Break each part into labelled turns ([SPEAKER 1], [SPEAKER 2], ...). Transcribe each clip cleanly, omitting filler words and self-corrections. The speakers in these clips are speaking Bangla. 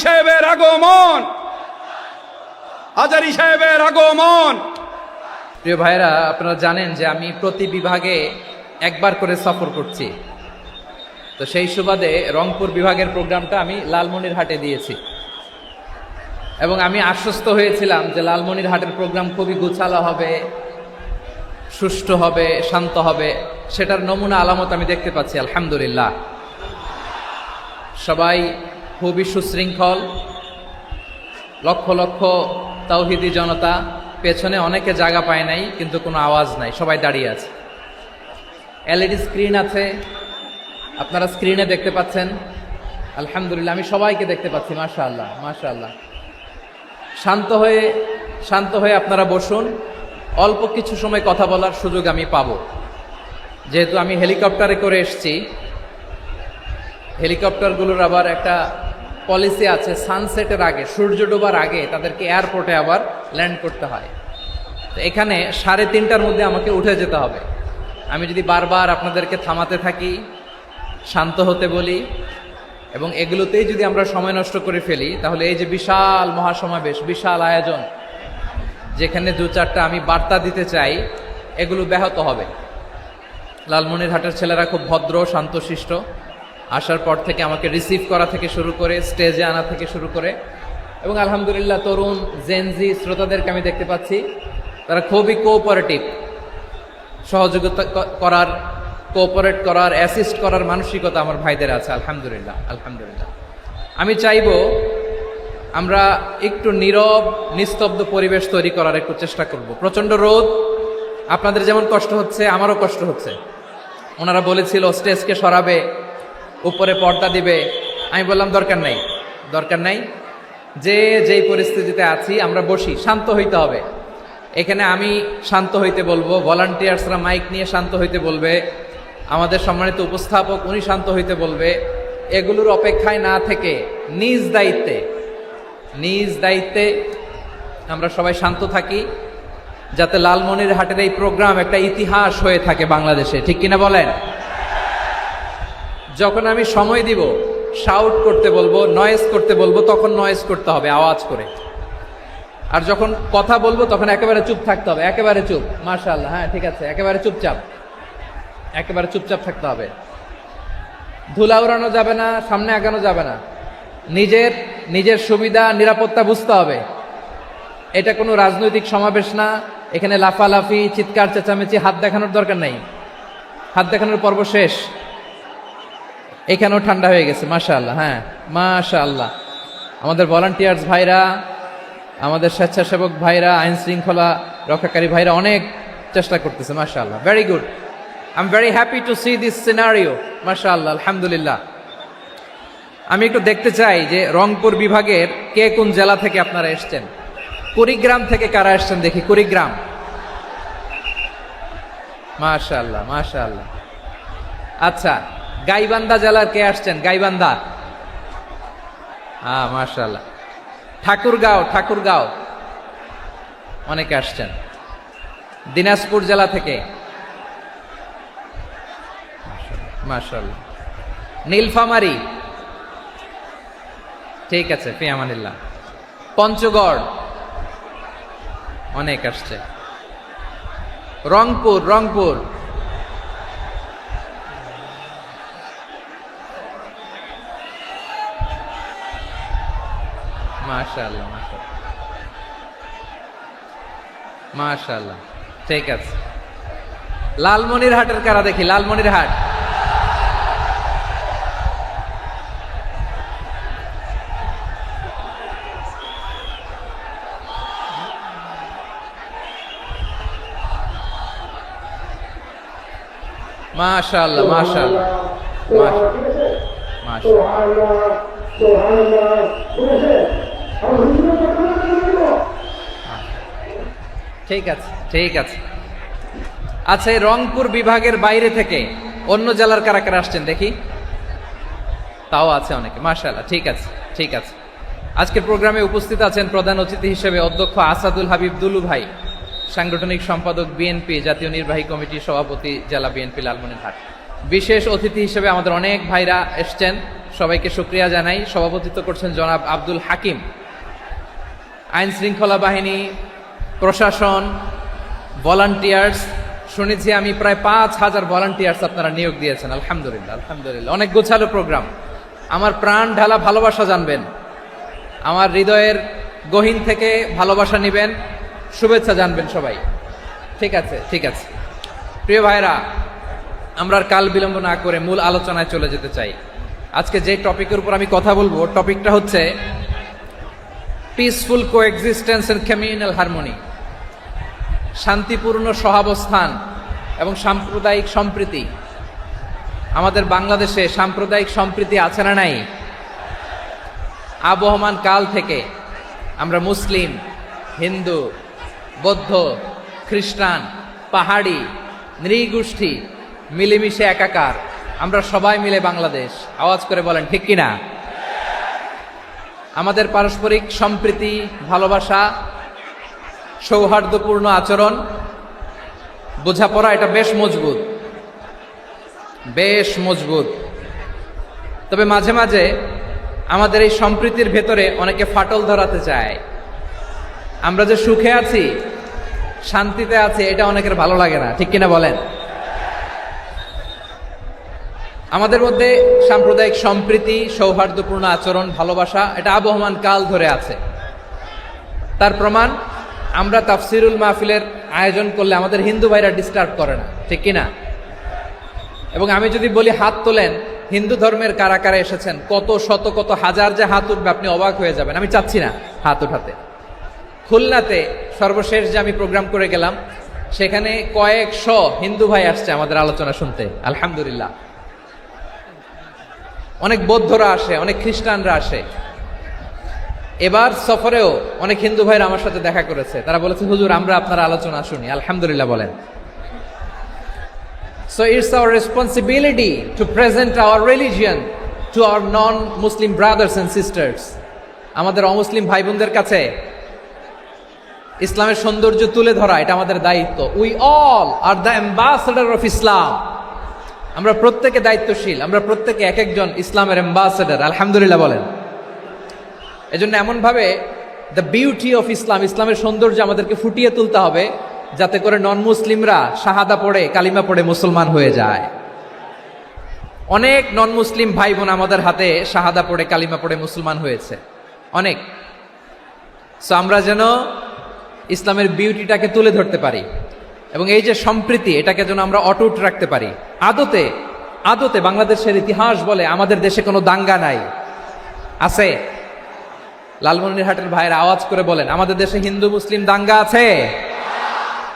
[SPEAKER 1] সাহেবের আগমন, হাজারী সাহেবের আগমন।
[SPEAKER 2] প্রিয় ভাইরা, আপনারা জানেন যে আমি প্রতি বিভাগে একবার করে সফর করছি। তো সেই সুবাদে রংপুর বিভাগের প্রোগ্রামটা আমি লালমনিরহাটে দিয়েছি এবং আমি আশ্বস্ত হয়েছিলাম যে লালমনিরহাটের প্রোগ্রাম খুবই গুছালো হবে, সুষ্ঠু হবে, শান্ত হবে। সেটার নমুনা আলামত আমি দেখতে পাচ্ছি, আলহামদুলিল্লাহ। সবাই খুবই সুশৃঙ্খল, লক্ষ লক্ষ তাওহীদি জনতা, পেছনে অনেকে জায়গা পায় নাই কিন্তু কোনো আওয়াজ নাই, সবাই দাঁড়িয়ে আছে। এলইডি স্ক্রিন আছে, আপনারা স্ক্রিনে দেখতে পাচ্ছেন, আলহামদুলিল্লাহ। আমি সবাইকে দেখতে পাচ্ছি, মাশাআল্লাহ মাশাআল্লাহ। শান্ত হয়ে আপনারা বসুন, অল্প কিছু সময় কথা বলার সুযোগ আমি পাবো। যেহেতু আমি হেলিকপ্টারে করে এসেছি, হেলিকপ্টারগুলোর আবার একটা পলিসি আছে, সানসেটের আগে, সূর্য ডোবার আগে তাদেরকে এয়ারপোর্টে আবার ল্যান্ড করতে হয়। তো এখানে 3:30টার মধ্যে আমাকে উঠে যেতে হবে। আমি যদি বারবার আপনাদেরকে থামাতে থাকি, শান্ত হতে বলি এবং এগুলোতেই যদি আমরা সময় নষ্ট করে ফেলি, তাহলে এই যে বিশাল মহাসমাবেশ, বিশাল আয়োজন, যেখানে 2-4টা আমি বার্তা দিতে চাই, এগুলো ব্যাহত হবে। লালমনিরহাটের ছেলেরা খুব ভদ্র, শান্তশিষ্ট। আসার পর থেকে আমাকে রিসিভ করা থেকে শুরু করে স্টেজে আনা থেকে শুরু করে, এবং আলহামদুলিল্লাহ তরুণ জেনজি শ্রোতাদেরকে আমি দেখতে পাচ্ছি, তারা খুবই কোঅপারেটিভ। সহযোগিতা করার, কোঅপারেট করার, অ্যাসিস্ট করার মানসিকতা আমার ভাইদের আছে, আলহামদুলিল্লাহ আলহামদুলিল্লাহ। আমি চাইবো আমরা একটু নীরব, নিস্তব্ধ পরিবেশ তৈরি করার একটু চেষ্টা করব। প্রচণ্ড রোদ, আপনাদের যেমন কষ্ট হচ্ছে আমারও কষ্ট হচ্ছে। ওনারা বলেছিল স্টেজকে সরাবে, উপরে পর্দা দিবে। আমি বললাম দরকার নাই, যেই পরিস্থিতিতে আছি আমরা বসি, শান্ত হইতে হবে। এখানে আমি শান্ত হইতে বলবো, ভলান্টিয়ার্সরা মাইক নিয়ে শান্ত হইতে বলবে, আমাদের সম্মানিত উপস্থাপক উনি শান্ত হইতে বলবে। এগুলোর অপেক্ষায় না থেকে নিজ দায়িত্বে আমরা সবাই শান্ত থাকি, যাতে লালমনিরহাটের এই প্রোগ্রাম একটা ইতিহাস হয়ে থাকে বাংলাদেশে, ঠিক কিনা বলেন? যখন আমি সময় দিব, শাউট করতে বলবো, নয়েজ করতে বলবো, তখন নয়েজ করতে হবে আওয়াজ করে। আর যখন কথা বলবো তখন একেবারে চুপ থাকতে হবে, একেবারে চুপ। মাশাআল্লাহ, হ্যাঁ ঠিক আছে, একেবারে চুপচাপ থাকতে হবে। ধুলা উড়ানো যাবে না, সামনে আগানো যাবে না। নিজের সুবিধা, নিরাপত্তা বুঝতে হবে। এটা কোনো রাজনৈতিক সমাবেশ না, এখানে লাফালাফি, চিৎকার চেঁচামেচি, হাত দেখানোর দরকার নাই। হাত দেখানোর পর্ব শেষ। এখানেও ঠান্ডা হয়ে গেছে, মাশাআল্লাহ। হ্যাঁ মাশাআল্লাহ। আমাদের ভলান্টিয়ার্স ভাইরা, আমাদের স্বেচ্ছাসেবক ভাইরা, আইন শৃঙ্খলা রক্ষাকারী ভাইরা অনেক চেষ্টা করতেছে, মাশাআল্লাহ। Very good, I am very happy to C this scenario, মাশাআল্লাহ আলহামদুলিল্লাহ। আমি একটু দেখতে চাই যে রংপুর বিভাগের কে কোন জেলা থেকে আপনারা এসছেন। কুড়িগ্রাম থেকে কারা এসছেন দেখি, কুড়িগ্রাম। মাশাআল্লাহ মাশাআল্লাহ। আচ্ছা, গাইবান্ধা জেলার কে আসছেন? গাইবান্ধা, হ্যাঁ মাশাআল্লাহ। ঠাকুরগাঁও অনেকে আসছেন। দিনাজপুর জেলা থেকে, মাশাআল্লাহ। নীলফামারী, ঠিক আছে, ফি আমানিল্লাহ। পঞ্চগড় অনেক আসছে। রংপুর মাশাআল্লাহ মাশাআল্লাহ, ঠিক আছে। লালমনিরহাটের কারা দেখি, লালমনিরহাট। মাশাআল্লাহ মাশাআল্লাহ মাশাআল্লাহ। ঠিক আছে। আচ্ছা, এই রংপুর বিভাগের বাইরে থেকে অন্য জেলার কারা কারা আসছেন দেখি, তাও আছে অনেকে, মাশাআল্লাহ। ঠিক আছে। আজকের প্রোগ্রামে উপস্থিত আছেন প্রধান অতিথি হিসেবে অধ্যক্ষ আসাদুল হাবিব দুলু ভাই, সাংগঠনিক সম্পাদক বিএনপি, জাতীয় নির্বাহী কমিটির সভাপতি, জেলা বিএনপি লালমনিরহাট। বিশেষ অতিথি হিসেবে আমাদের অনেক ভাইরা এসছেন, সবাইকে শুকরিয়া জানাই। সভাপতিত্ব করছেন জনাব আব্দুল হাকিম। আইন শৃঙ্খলা বাহিনী, প্রশাসন, ভলান্টিয়ার্স, শুনেছি আমি প্রায় 5,000 ভলান্টিয়ার্স আপনারা নিয়োগ দিয়েছেন। আলহামদুলিল্লাহ, আলহামদুলিল্লাহ। অনেক গোছালো প্রোগ্রাম। আমার প্রাণ ঢালা ভালোবাসা জানবেন, আমার হৃদয়ের গহীন থেকে ভালোবাসা নিবেন, শুভেচ্ছা জানবেন সবাই। ঠিক আছে, ঠিক আছে। প্রিয় ভাইরা, আমরা আর কাল বিলম্ব না করে মূল আলোচনায় চলে যেতে চাই। আজকে যে টপিকের উপর আমি কথা বলবো, টপিকটা হচ্ছে peaceful coexistence and communal harmony, শান্তিপূর্ণ সহাবস্থান এবং সাম্প্রদায়িক সম্প্রীতি। আমাদের বাংলাদেশে সাম্প্রদায়িক সম্প্রীতি আছে না নাই? আবহমান কাল থেকে আমরা মুসলিম, হিন্দু, বৌদ্ধ, খ্রিস্টান, পাহাড়ি, নৃগোষ্ঠী মিলেমিশে একাকার, আমরা সবাই মিলে বাংলাদেশ। আওয়াজ করে বলেন ঠিক কিনা? আমাদের পারস্পরিক সম্প্রীতি, ভালোবাসা, সৌহার্দ্যপূর্ণ আচরণ, বোঝাপড়া, এটা বেশ মজবুত, বেশ মজবুত। তবে মাঝে মাঝে আমাদের এই সম্প্রীতির ভেতরে অনেকে ফাটল ধরাতে চায়। আমরা যে সুখে আছি, শান্তিতে আছি, এটা অনেকের ভালো লাগে না, ঠিক কিনা বলেন? আমাদের মধ্যে সাম্প্রদায়িক সম্প্রীতি, সৌহার্দ্যপূর্ণ আচরণ, ভালোবাসা, এটা আবহমান কাল ধরে আছে। তার প্রমাণ, আমরা তাফসিরুল মাহফিলের আয়োজন করলে আমাদের হিন্দু ভাইরা ডিস্টার্ব করে না, ঠিক কিনা? এবং আমি যদি বলি হাত তোলেন, হিন্দু ধর্মের কারা কারা এসেছেন, কত শত কত হাজার যে হাত উঠবে, আপনি অবাক হয়ে যাবেন। আমি চাচ্ছি না হাত উঠাতে। খুলনাতে সর্বশেষ যে আমি প্রোগ্রাম করে গেলাম, সেখানে কয়েকশ হিন্দু ভাই আসছে আমাদের আলোচনা শুনতে, আলহামদুলিল্লাহ। অনেক বৌদ্ধরা আসে, অনেক খ্রিস্টানরা আসে। এবার সফরেও অনেক হিন্দু ভাইরা আমার সাথে দেখা করেছে। তারা বলেছে, হুজুর আমরা আপনার আলোচনা শুনি। আলহামদুলিল্লাহ বলেন। So it's our responsibility to present our religion to our non-Muslim brothers and sisters. আমাদের অমুসলিম ভাই বোনদের কাছে ইসলামের সৌন্দর্য তুলে ধরা, এটা আমাদের দায়িত্ব। We all are the ambassador of Islam. আমরা প্রত্যেকে দায়িত্বশীল, আমরা প্রত্যেকে এক একজন ইসলামের অ্যাম্বাসেডর। আলহামদুলিল্লাহ বলেন। এজন্য এমনভাবে দ্য বিউটি অফ ইসলাম, ইসলামের সৌন্দর্য আমাদেরকে ফুটিয়ে তুলতে হবে, যাতে করে নন মুসলিমরা শাহাদা পড়ে, কালিমা পড়ে মুসলমান হয়ে যায়। অনেক নন মুসলিম ভাই বোন আমাদের হাতে শাহাদা পড়ে, কালিমা পড়ে মুসলমান হয়েছে, অনেক। সো আমরা যেন ইসলামের বিউটিটাকে তুলে ধরতে পারি, এবং এই যে সম্প্রীতি, এটাকে যেন আমরা অটুট রাখতে পারি। আদতে আদতে বাংলাদেশের ইতিহাস বলে আমাদের দেশে কোনো দাঙ্গা নাই, আছে? লালমনিরহাটের ভাইয়ের আওয়াজ করে বলেন, আমাদের দেশে হিন্দু মুসলিম দাঙ্গা আছে?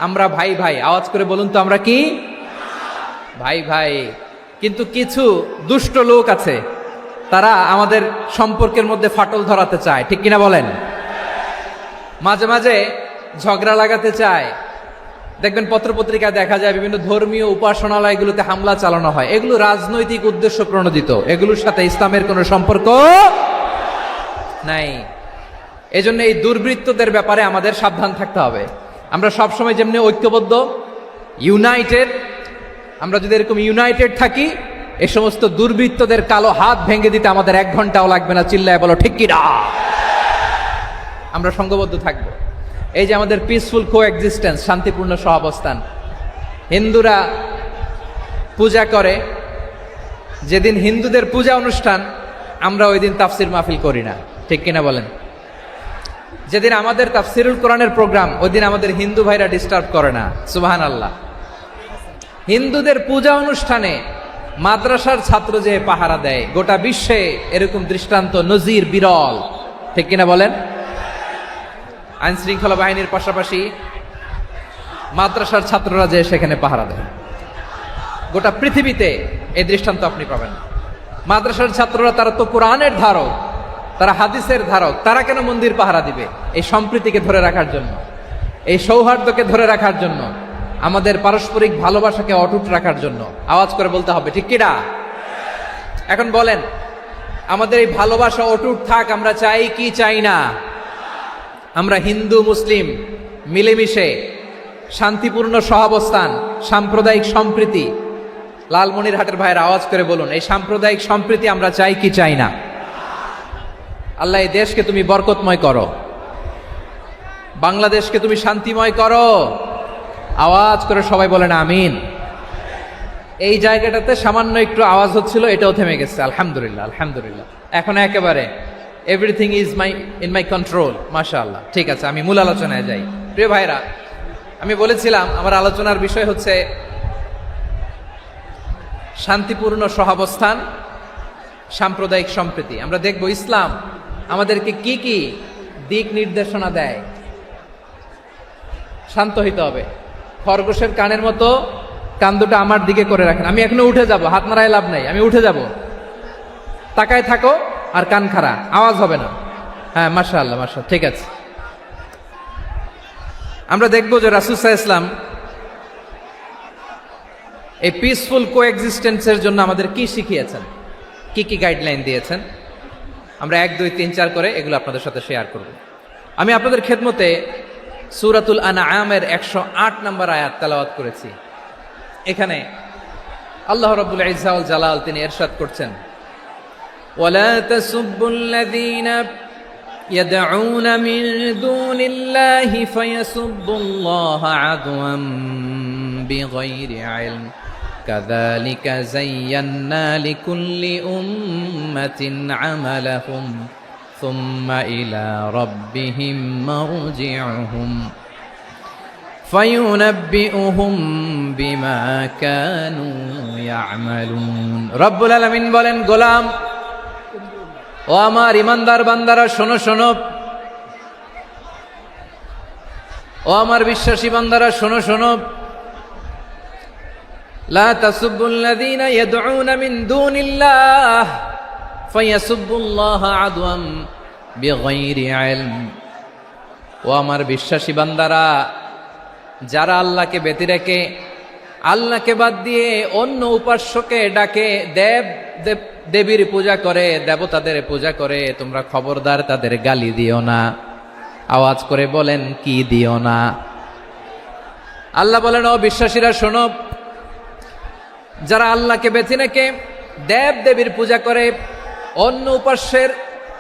[SPEAKER 2] আমরা ভাই ভাই, আওয়াজ করে বলুন তো, আমরা কি ভাই ভাই? কিন্তু কিছু দুষ্ট লোক আছে, তারা আমাদের সম্পর্কের মধ্যে ফাটল ধরাতে চায়, ঠিক কিনা বলেন? মাঝে মাঝে ঝগড়া লাগাতে চায়। দেখবেন পত্রপত্রিকায় দেখা যায় বিভিন্ন ধর্মীয় উপাসনালয়গুলোতে হামলা চালানো হয়। এগুলো রাজনৈতিক উদ্দেশ্য প্রণোদিত, এগুলোর সাথে ইসলামের কোনো সম্পর্ক নাই। এজন্য এই দুর্বৃত্তদের ব্যাপারে আমাদের সাবধান থাকতে হবে। আমরা সবসময় যেমনি ঐক্যবদ্ধ, ইউনাইটেড, আমরা যদি এরকম ইউনাইটেড থাকি, এই সমস্ত দুর্বৃত্তদের কালো হাত ভেঙে দিতে আমাদের 1 ঘন্টাও লাগবে না। চিল্লায় বলো ঠিক কিনা? আমরা সংঘবদ্ধ থাকবো। এই যে আমাদের পিসফুল কোএক্সিস্টেন্স, শান্তিপূর্ণ সহাবস্থান। হিন্দুরা পূজা করে, যেদিন হিন্দুদের পূজা অনুষ্ঠান, আমরা ওই দিন তাফসির মাহফিল করি না, ঠিক কিনা বলেন? যেদিন আমাদের তাফসিরুল কোরআনের প্রোগ্রাম, ওই দিন আমাদের হিন্দু ভাইরা ডিস্টার্ব করে না। সুবহানাল্লাহ। হিন্দুদের পূজা অনুষ্ঠানে মাদ্রাসার ছাত্র যে পাহারা দেয়, গোটা বিশ্বে এরকম দৃষ্টান্ত, নজির বিরল, ঠিক কিনা বলেন? আইন শৃঙ্খলা বাহিনীর পাশাপাশি মাদ্রাসার ছাত্ররা যে সেখানে পাহারা দেয়, গোটা পৃথিবীতে এই দৃষ্টান্ত আপনি পাবেন। মাদ্রাসার ছাত্ররা, তারা তো কোরআনের ধারক, তারা হাদিসের ধারক, তারা কেন মন্দির পাহারা দিবে? এই সম্প্রীতিকে ধরে রাখার জন্য, এই সৌহার্দ্যকে ধরে রাখার জন্য, আমাদের পারস্পরিক ভালোবাসাকে অটুট রাখার জন্য। আওয়াজ করে বলতে হবে ঠিক কিনা? এখন বলেন, আমাদের এই ভালোবাসা অটুট থাক, আমরা চাই কি চাই না? আমরা হিন্দু মুসলিম মিলেমিশে শান্তিপূর্ণ সহাবস্থান, সাম্প্রদায়িক সম্প্রীতি, লালমনিরহাটের ভাইয়ের আওয়াজ করে বলুন, এই সাম্প্রদায়িক সম্প্রীতি আমরা চাই কি চাই না? আল্লাহ এই দেশকে তুমি বরকতময় করো, বাংলাদেশকে তুমি শান্তিময় করো। আওয়াজ করে সবাই বলেন আমিন। এই জায়গাটাতে সামান্য একটু আওয়াজ হচ্ছিল, এটাও থেমে গেছে, আলহামদুলিল্লাহ আলহামদুলিল্লাহ। এখন একেবারে everything is in my control, মাশাআল্লাহ। ঠিক আছে, আমি মূল আলোচনায় যাই। প্রিয় ভাইরা, আমি বলেছিলাম আমার আলোচনার বিষয় হচ্ছে শান্তিপূর্ণ সহাবস্থান, সাম্প্রদায়িক সম্প্রীতি। আমরা দেখব ইসলাম আমাদেরকে কি কি দিক নির্দেশনা দেয়। শান্ত হইতে হবে, খরগোশের কানের মতো কান দুটো আমার দিকে করে রাখেন। আমি এখনো উঠে যাব, হাত নাড়ায় লাভ নাই, আমি উঠে যাব। তাকায় থাকো আর কান খাড়া, আওয়াজ হবে না। হ্যাঁ, মাশাআল্লাহ মাশাআল্লাহ, ঠিক আছে। আমরা দেখবো যে রাসূল সাল্লাল্লাহু আলাইহি ওয়াসাল্লাম এই পিসফুল কোএক্সিস্টেন্সের জন্য আমাদের কি শিখিয়েছেন, কি কি গাইডলাইন দিয়েছেন। আমরা 1, 2, 3, 4 করে এগুলো আপনাদের সাথে শেয়ার করব। আমি আপনাদের খেদমতে সূরাতুল আনআমের 108 নম্বর আয়াত তেলাওয়াত করেছি। এখানে আল্লাহ রাব্বুল ইজ্জা ওয়াল জালাল তিনি ইরশাদ করছেন, ওয়ালা তাসুব্বুল্লাযীনা يدعون من دون الله فيسبوا الله عدوا بغير علم كذلك زينا لكل أمة عملهم ثم إلى ربهم مرجعهم فينبئهم بما كانوا يعملون رب العالمين বলেন, গোলাম ও আমার ইমানদার বান্দারা শোনো শোনো, ও আমার বিশ্বাসী বান্দারা শোনো শোনো। লা তাসুব্বুল্লাযীনা ইয়াদউনা মিন দুনিল্লাহ ফায়াসুব্বুল্লাহা আদওয়াম বিগাইরি ইলম। ও আমার বিশ্বাসী বান্দারা, যারা আল্লাহকে ব্যতি রেখে, আল্লাহকে বাদ দিয়ে অন্য উপাস্যকে ডাকে, দেবীর পূজা করে, দেবতাদের পূজা করে, তোমরা খবরদার তাদের গালি দিও না। আওয়াজ করে বলেন, কি দিও না? আল্লাহ বলেন, ও বিশ্বাসীরা শোনো, যারা আল্লাহকে বেছে রেখে দেব দেবীর পূজা করে, অন্য উপাস্যের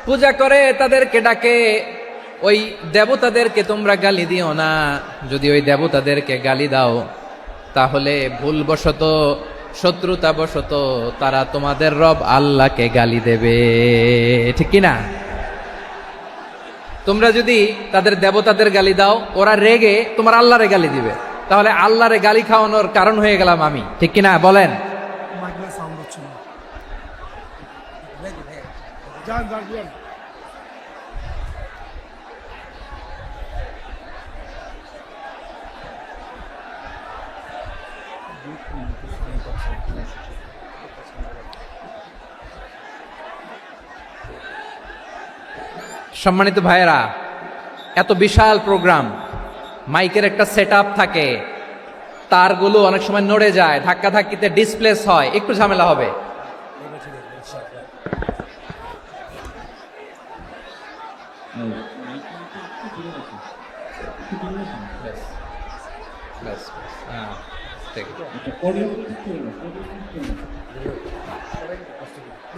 [SPEAKER 2] পূজা করে, তাদেরকে ডাকে, ওই দেবতাদেরকে তোমরা গালি দিও না। যদি ওই দেবতাদেরকে গালি দাও, তাহলে ভুলবশত, শত্রুতাবশত তারা তোমাদের রব আল্লাহকে গালি দেবে, ঠিক কিনা? তোমরা যদি তাদের দেবতাদের গালি দাও, ওরা রেগে তোমার আল্লাহরে গালি দিবে, তাহলে আল্লাহরে গালি খাওয়ানোর কারণ হয়ে গেলাম আমি, ঠিক কিনা বলেন? সম্মানিত ভাইয়েরা, এত বিশাল প্রোগ্রাম, মাইকের একটা সেটআপ থাকে, তারগুলো অনেক সময় নড়ে যায়, ধাক্কা ধাক্কিতে ডিসপ্লেস হয়, একটু ঝামেলা হবে।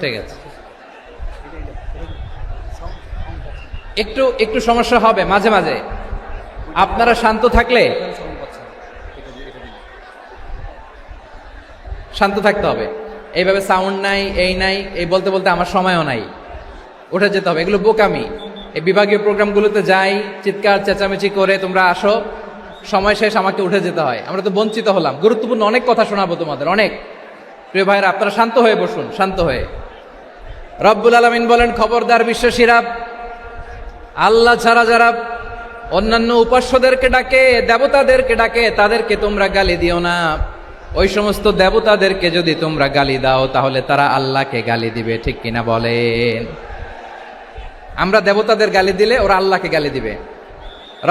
[SPEAKER 2] ঠিক আছে, একটু একটু সমস্যা হবে মাঝে মাঝে। আপনারা শান্ত থাকলে, শান্ত থাকতে হবে। এইভাবে সাউন্ড নাই, এই নাই, এই বলতে বলতে আমার সময়ও নাই, উঠে যেতে হবে। এগুলো বোকামি। এই বিভাগীয় প্রোগ্রামগুলোতে যাই, চিৎকার চেঁচামেচি করে তোমরা আসো, সময় শেষ, আমাকে উঠে যেতে হয়। আমরা তো বঞ্চিত হলাম। গুরুত্বপূর্ণ অনেক কথা শোনাবো তোমাদের, অনেক। প্রিয় ভাইরা, আপনারা শান্ত হয়ে বসুন, শান্ত হয়ে। রব্বুল আলামিন বলেন, খবরদার বিশ্বাসীরা, আল্লাহ ছাড়া যারা অন্যান্য উপাস্যদেরকে ডাকে, দেবতাদেরকে ডাকে, তাদেরকে তোমরা গালি দিও না। ওই সমস্ত দেবতাদেরকে যদি তোমরা গালি দাও, তাহলে তারা আল্লাহকে গালি দিবে, ঠিক কিনা বলেন? আমরা দেবতাদের গালি দিলে ওরা আল্লাহকে গালি দিবে।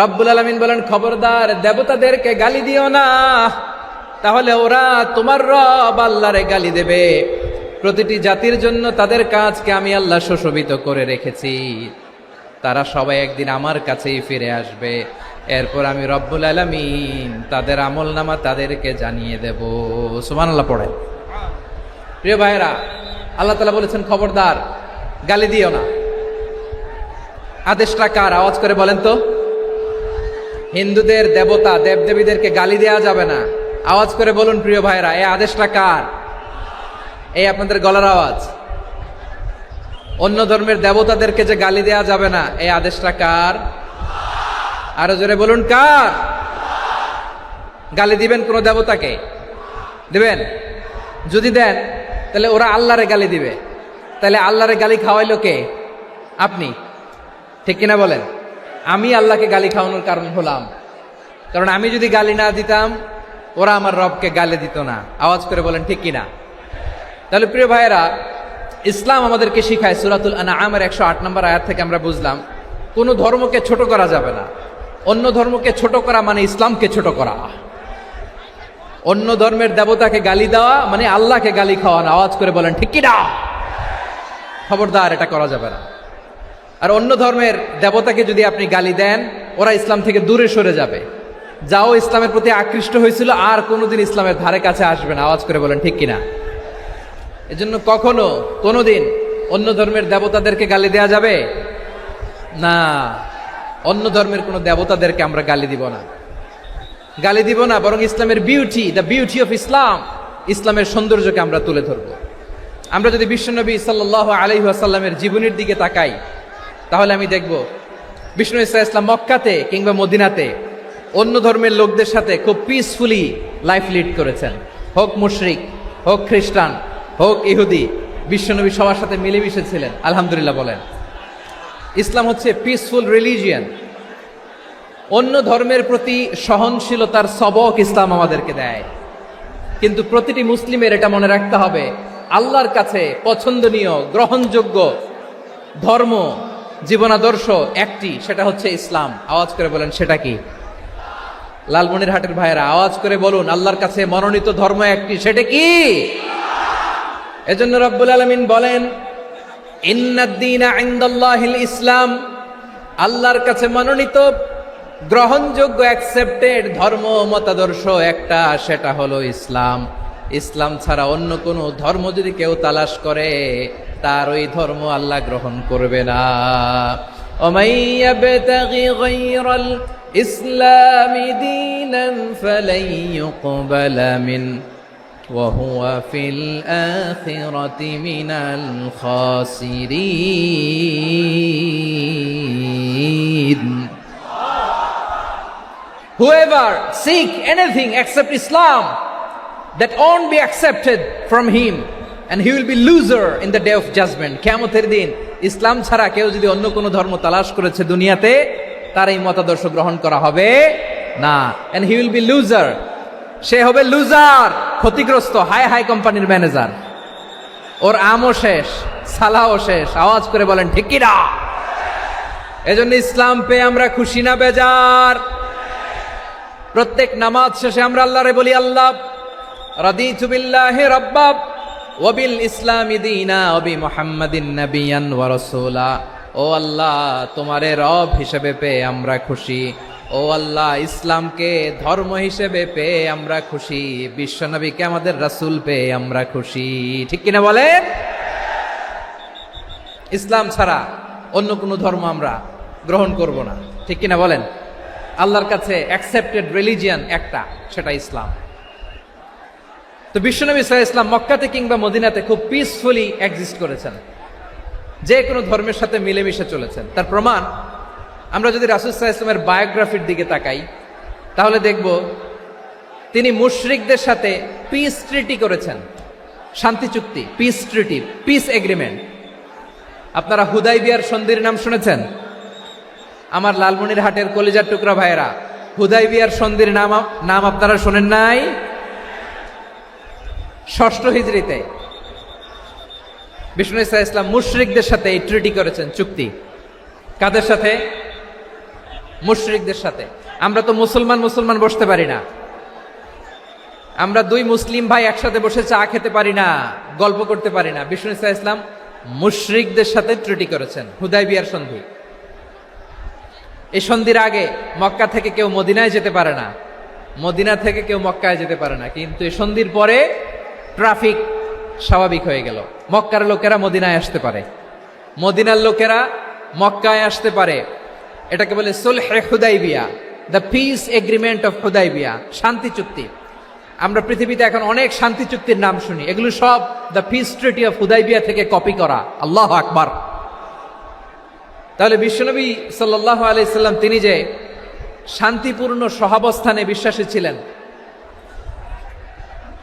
[SPEAKER 2] রব্বুল আলামিন বলেন, খবরদার দেবতাদেরকে গালি দিও না, তাহলে ওরা তোমার রব আল্লাহরে গালি দেবে। প্রতিটি জাতির জন্য তাদের কাজকে আমি আল্লাহ সুশোভিত করে রেখেছি। তারা সবাই একদিন আমার কাছেই ফিরে আসবে। এরপর আমি রব্বুল আলামিন তাদের আমলনামা তাদেরকে জানিয়ে দেব। সুবহানাল্লাহ পড়েন। প্রিয় ভাইয়েরা, আল্লাহ তাআলা বলেছেন খবরদার গালি দিও না। আদেশটা কার? আওয়াজ করে বলেন তো। হিন্দুদের দেবতা দেবদেবীদেরকে গালি দেওয়া যাবে না। আওয়াজ করে বলুন প্রিয় ভাইয়েরা, এই আদেশটা কার? এই আপনাদের গলার আওয়াজ। অন্য ধর্মের দেবতাদেরকে যে গালি দেওয়া যাবে না, এই আদেশটা কার? আরো জোরে বলুন, কার? গালি দিবেন কোন দেবতাকে? দিবেন? যদি দেন তাহলে ওরা আল্লাহরে গালি দিবে। তাহলে আল্লাহরে গালি খাওয়াইলো কে? আপনি। ঠিক কিনা বলেন? আমি আল্লাহকে গালি খাওয়ানোর কারণ হলাম। কারণ আমি যদি গালি না দিতাম, ওরা আমার রবকে গালি দিত না। আওয়াজ করে বলেন ঠিক কিনা? তাহলে প্রিয় ভাইয়েরা, ইসলাম আমাদেরকে শিখায়, সূরাতুল আনআমের 108 নম্বর আয়াত থেকে আমরা বুঝলাম কোন ধর্মকে ছোট করা যাবে না। অন্য ধর্মকে ছোট করা মানে ইসলামকে ছোট করা। অন্য ধর্মের দেবতাকে গালি দেওয়া মানে আল্লাহকে গালি খাওয়ানো। আওয়াজ করে বলেন ঠিক কিনা? খবরদার, এটা করা যাবে না। আর অন্য ধর্মের দেবতাকে যদি আপনি গালি দেন, ওরা ইসলাম থেকে দূরে সরে যাবে। যাও ইসলামের প্রতি আকৃষ্ট হয়েছিল আর কোনোদিন ইসলামের ধারে কাছে আসবে না। আওয়াজ করে বলেন ঠিক কিনা? এজন্য কখনো কোনোদিন অন্য ধর্মের দেবতাদেরকে গালি দেয়া যাবে না। অন্য ধর্মের কোনো দেবতাদেরকে আমরা গালি দিব না, গালি দিব না। বরং ইসলামের beauty, the beauty of Islam, ইসলামের সৌন্দর্যকে আমরা তুলে ধরব। আমরা যদি বিশ্বনবী সাল্লাল্লাহু আলাইহি ওয়াসাল্লামের জীবনের দিকে তাকাই, তাহলে আমি দেখব বিষ্ণু ইসলাম মক্কাতে কিংবা মদিনাতে অন্য ধর্মের লোকদের সাথে খুব পিসফুলি লাইফ লিড করেছেন। হোক মুশরিক, হোক খ্রিস্টান, হোক ইহুদি, বিশ্বনবী সবার সাথে মিলেমিশে ছিলেন। আলহামদুলিল্লাহ বলেন। ইসলাম হচ্ছে পিসফুল রিলিজিয়ান। অন্য ধর্মের প্রতি সহনশীলতার সবক ইসলাম আমাদেরকে দেয়। কিন্তু প্রতিটি মুসলিমের এটা মনে রাখতে হবে, আল্লাহর কাছে পছন্দনীয় গ্রহণযোগ্য ধর্ম জীবনাদর্শ একটি, সেটা হচ্ছে ইসলাম। আওয়াজ করে বলেন সেটা কি? লালমনিরহাটের ভাইয়েরা আওয়াজ করে বলুন, আল্লাহর কাছে মনোনীত ধর্ম একটি, সেটা কি? এজন্য রব্বুল আলামিন বলেন, ইন্নাদ-দীনা ইনদাল্লাহিল ইসলাম। আল্লাহর কাছে মনোনীত গ্রহণযোগ্য অ্যাকসেপ্টেড ধর্ম মতাদর্শ একটা, সেটা হলো ইসলাম। ইসলাম ছাড়া অন্য কোনো ধর্ম যদি কেউ তালাশ করে, তার ওই ধর্ম আল্লাহ গ্রহণ করবে না। ওমাইয়াবতাগি গায়রাল ইসলামি দীনান ফালাই ইউকবালা মিন ওয়া হুয়া ফিল আখিরাতি মিনাল খাসিরিন। Whoever seek anything except Islam, that won't be accepted from him, and he will be loser in the day of judgment. কিয়ামতের দিন ইসলাম ছাড়া কেউ যদি অন্য কোনো ধর্ম তালাশ করেছে দুনিয়াতে, তার এই মতাদর্শ গ্রহণ করা হবে না। and he will be loser, সে হবে লুজার, ক্ষতিগ্রস্ত। হাই হাই কোম্পানির ম্যানেজার, ওর আমও শেষ, সালাও শেষ। আওয়াজ করে বলেন ঠিক কি না? এজন্য ইসলাম পেয়ে আমরা খুশি না বেজার? প্রত্যেক নামাজ শেষে আমরা আল্লাহরে বলি, আল্লাহ রাদিতু বিল্লাহি রাব্বা ওয়া বিল ইসলামি দীনা ওয়া বি মুহাম্মাদিন নাবিয়ান ওয়া রাসূলা। ও আল্লাহ, তোমারে রব হিসেবে পেয়ে আমরা খুশি। ও আল্লাহ, ইসলামকে ধর্ম হিসেবে পেয়ে আমরা খুশি। বিশ্বনবীকে আমাদের রাসূল পেয়ে আমরা খুশি। ঠিক কিনা বলেন? ইসলাম ছাড়া অন্য কোনো ধর্ম আমরা গ্রহণ করব না। ঠিক কিনা বলেন? আল্লাহর কাছে অ্যাকসেপ্টেড রিলিজিয়ান একটা, সেটা ইসলাম। তো বিশ্বনবী সাল্লাল্লাহু আলাইহি ওয়াসাল্লাম মক্কাতে কিংবা মদিনাতে খুব পিসফুলি এক্সিস্ট করেছেন, যে কোনো ধর্মের সাথে মিলেমিশে চলেছেন। তার প্রমাণ আমরা যদি রাসূল সাল্লাল্লাহু আলাইহি ওয়াসাল্লামের বায়োগ্রাফির দিকে তাকাই, তাহলে দেখব তিনি মুশরিকদের সাথে পিস ট্রিটি করেছেন। শান্তি চুক্তি, পিস ট্রিটি, পিস এগ্রিমেন্ট। আপনারা হুদাইবিয়ার সন্ধির নাম শুনেছেন? আমার লালমনিরহাটের কলিজার টুকরা ভাইয়েরা, হুদাইবিয়ার সন্ধির নাম আপনারা শোনেন নাই? 6ষ্ঠ হিজরিতে বিষ্ণু ইসলাম মুশরিকদের সাথে এই ট্রিটি করেছেন, চুক্তি। কাদের সাথে? মুশরিকদের সাথে। আমরা তো মুসলমান বসতে পারি না। আমরা দুই মুসলিম ভাই একসাথে বসে চা খেতে পারি না, গল্প করতে পারি না। বিষ্ণু ইসলাম মুশরিকদের সাথে ট্রিটি করেছেন, হুদাইবিয়ার সন্ধি। এই সন্ধির আগে মক্কা থেকে কেউ মদিনায় যেতে পারে না, মদিনা থেকে কেউ মক্কায় যেতে পারে না। কিন্তু এই সন্ধির পরে ট্রাফিক স্বাভাবিক হয়ে গেল। মক্কার লোকেরা মদিনায় আসতে পারে, মদিনার লোকেরা মক্কায় আসতে পারে। এটাকে বলে সুলহে হুদাইবিয়া, the peace agreement of Hudaibiya, শান্তি চুক্তি। আমরা পৃথিবীতে এখন অনেক শান্তি চুক্তির নাম শুনি, এগুলো সব the piece treaty of Hudaibiya থেকে কপি করা। আল্লাহু আকবার। তাহলে বিশ্বনবী সাল্লাল্লাহু আলাইহি সাল্লাম তিনি যে শান্তিপূর্ণ সহাবস্থানে বিশ্বাসী ছিলেন,